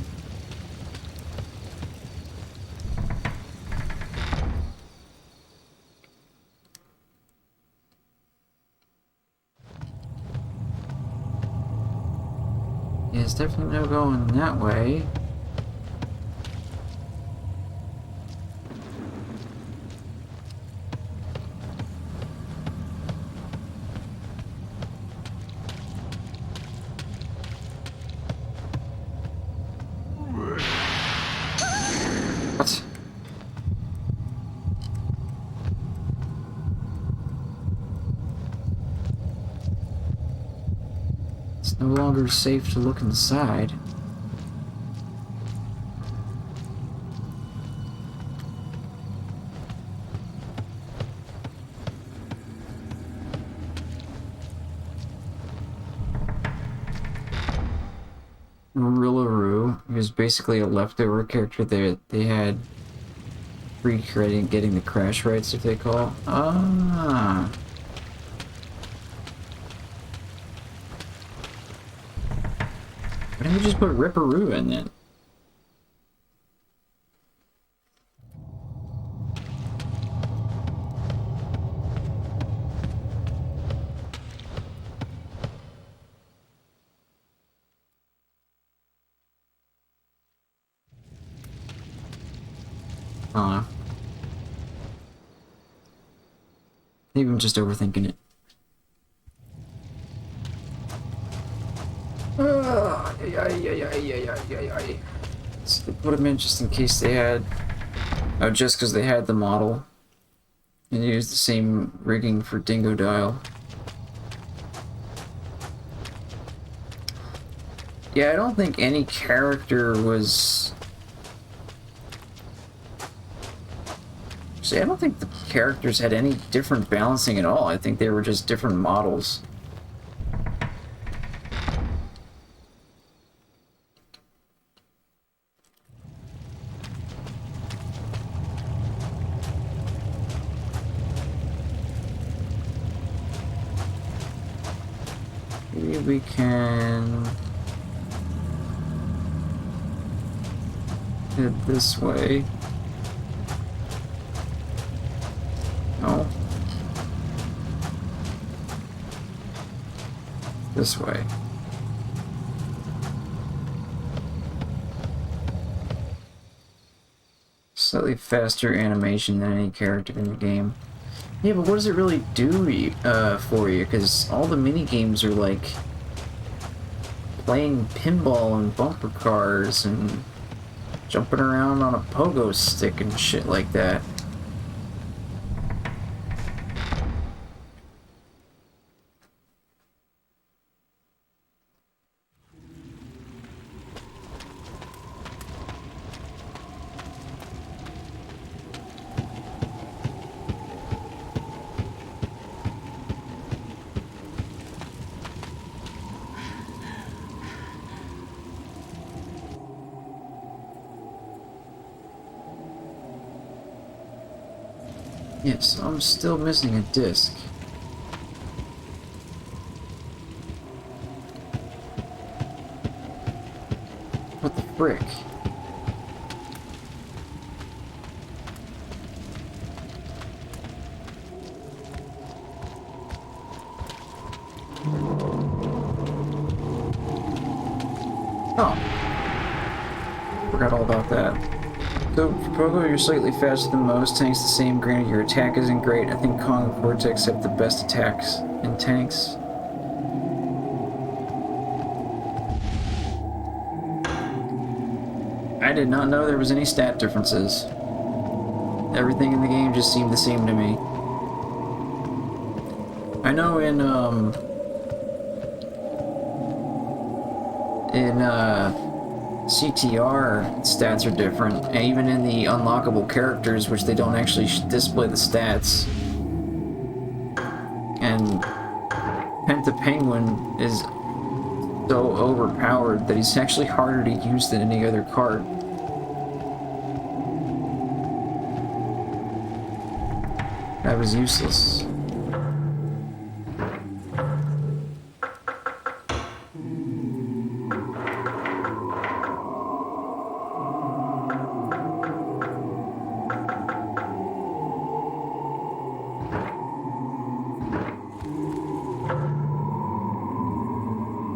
There's definitely no going that way. What? It's no longer safe to look inside. Rillaroo. He was basically a leftover character that they had recreating getting the crash rights, if they call. Ah. Why didn't we just put Ripperoo in then? Maybe I'm just overthinking it. So they put them in just in case they had... Oh, just because they had the model. And used the same rigging for Dingo Dial. Yeah, I don't think any character was... See, I don't think the characters had any different balancing at all. I think they were just different models. Maybe we can... head this way. No. This way. Slightly faster animation than any character in the game. Yeah, but what does it really do to you, for you? Because all the mini games are like playing pinball and bumper cars and jumping around on a pogo stick and shit like that. Yes, I'm still missing a disc. What the frick? Oh. Forgot all about that. So, for Pogo, you're slightly faster than most. Tank's the same, granted your attack isn't great. I think Kong and Cortex have the best attacks in tanks. I did not know there was any stat differences. Everything in the game just seemed the same to me. I know in CTR, stats are different, and even in the unlockable characters, which they don't actually display the stats. And Penta Penguin is so overpowered that he's actually harder to use than any other card. That was useless.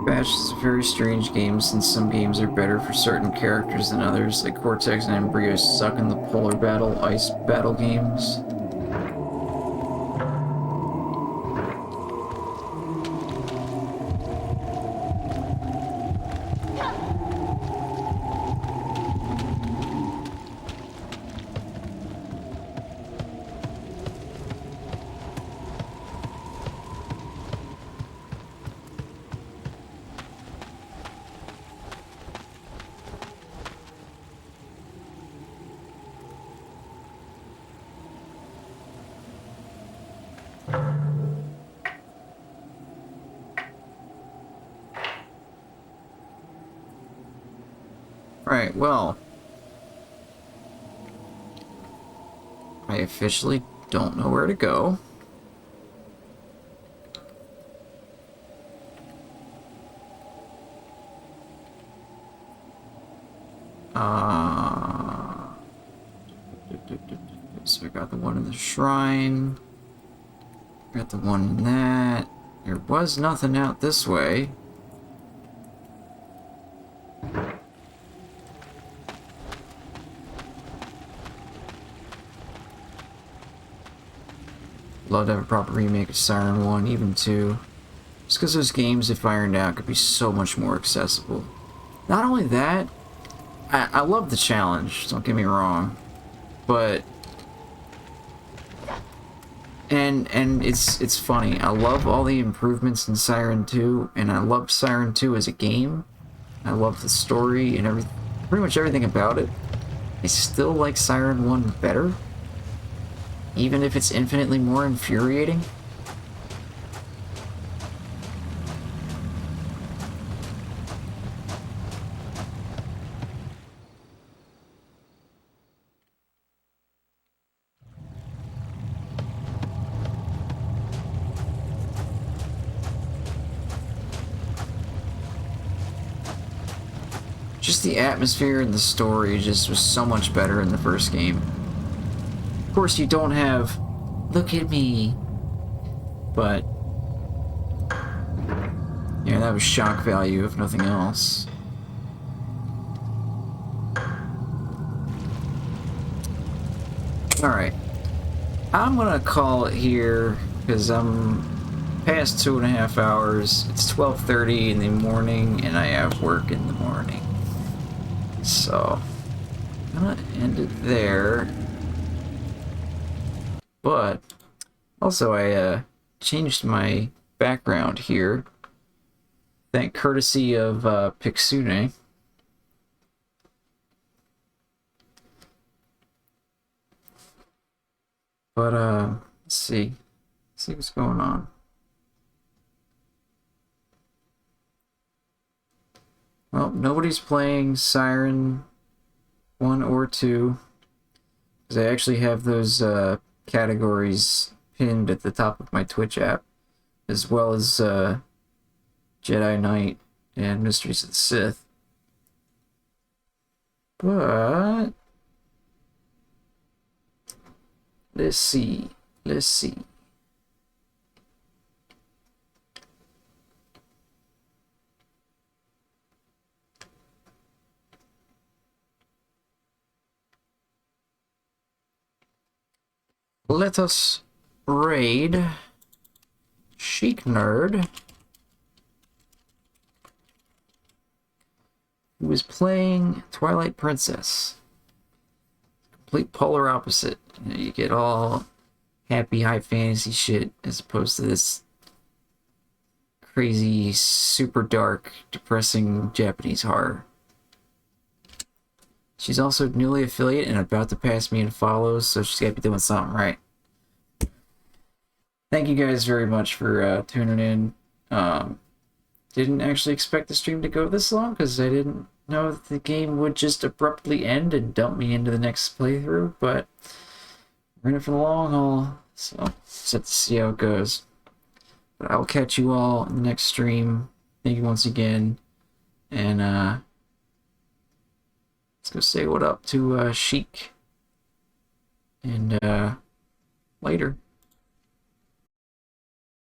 Bash is a very strange game since some games are better for certain characters than others, like Cortex and Embryo suck in the polar battle, ice battle games. Right, well, I officially don't know where to go. So I got the one in the shrine. Got the one in that. There was nothing out this way. Love to have a proper remake of Siren 1, even 2. Just because those games, if ironed out, could be so much more accessible. Not only that, I love the challenge, don't get me wrong. But and it's funny. I love all the improvements in Siren 2, and I love Siren 2 as a game. I love the story and pretty much everything about it. I still like Siren 1 better, even if it's infinitely more infuriating. Just the atmosphere and the story just was so much better in the first game. Of course, you don't have "look at me," but yeah, that was shock value if nothing else. Alright, I'm gonna call it here because I'm past 2.5 hours. It's 12:30 in the morning and I have work in the morning. So, I'm gonna end it there. But, also I changed my background here. Thank courtesy of Pixune. But, let's see. Let's see what's going on. Well, nobody's playing Siren 1 or 2. Because I actually have those categories pinned at the top of my Twitch app. As well as Jedi Knight and Mysteries of the Sith. But let's see. Let's see. Let us raid Chic Nerd, who is playing Twilight Princess. Complete polar opposite. You get all happy high fantasy shit as opposed to this crazy, super dark, depressing Japanese horror. She's also newly affiliate and about to pass me in follows, so she's got to be doing something right. Thank you guys very much for tuning in. Didn't actually expect the stream to go this long because I didn't know that the game would just abruptly end and dump me into the next playthrough, but we're in it for the long haul, so just have to see how it goes. But I'll catch you all in the next stream. Thank you once again, and let's go say what up to Chic, and later.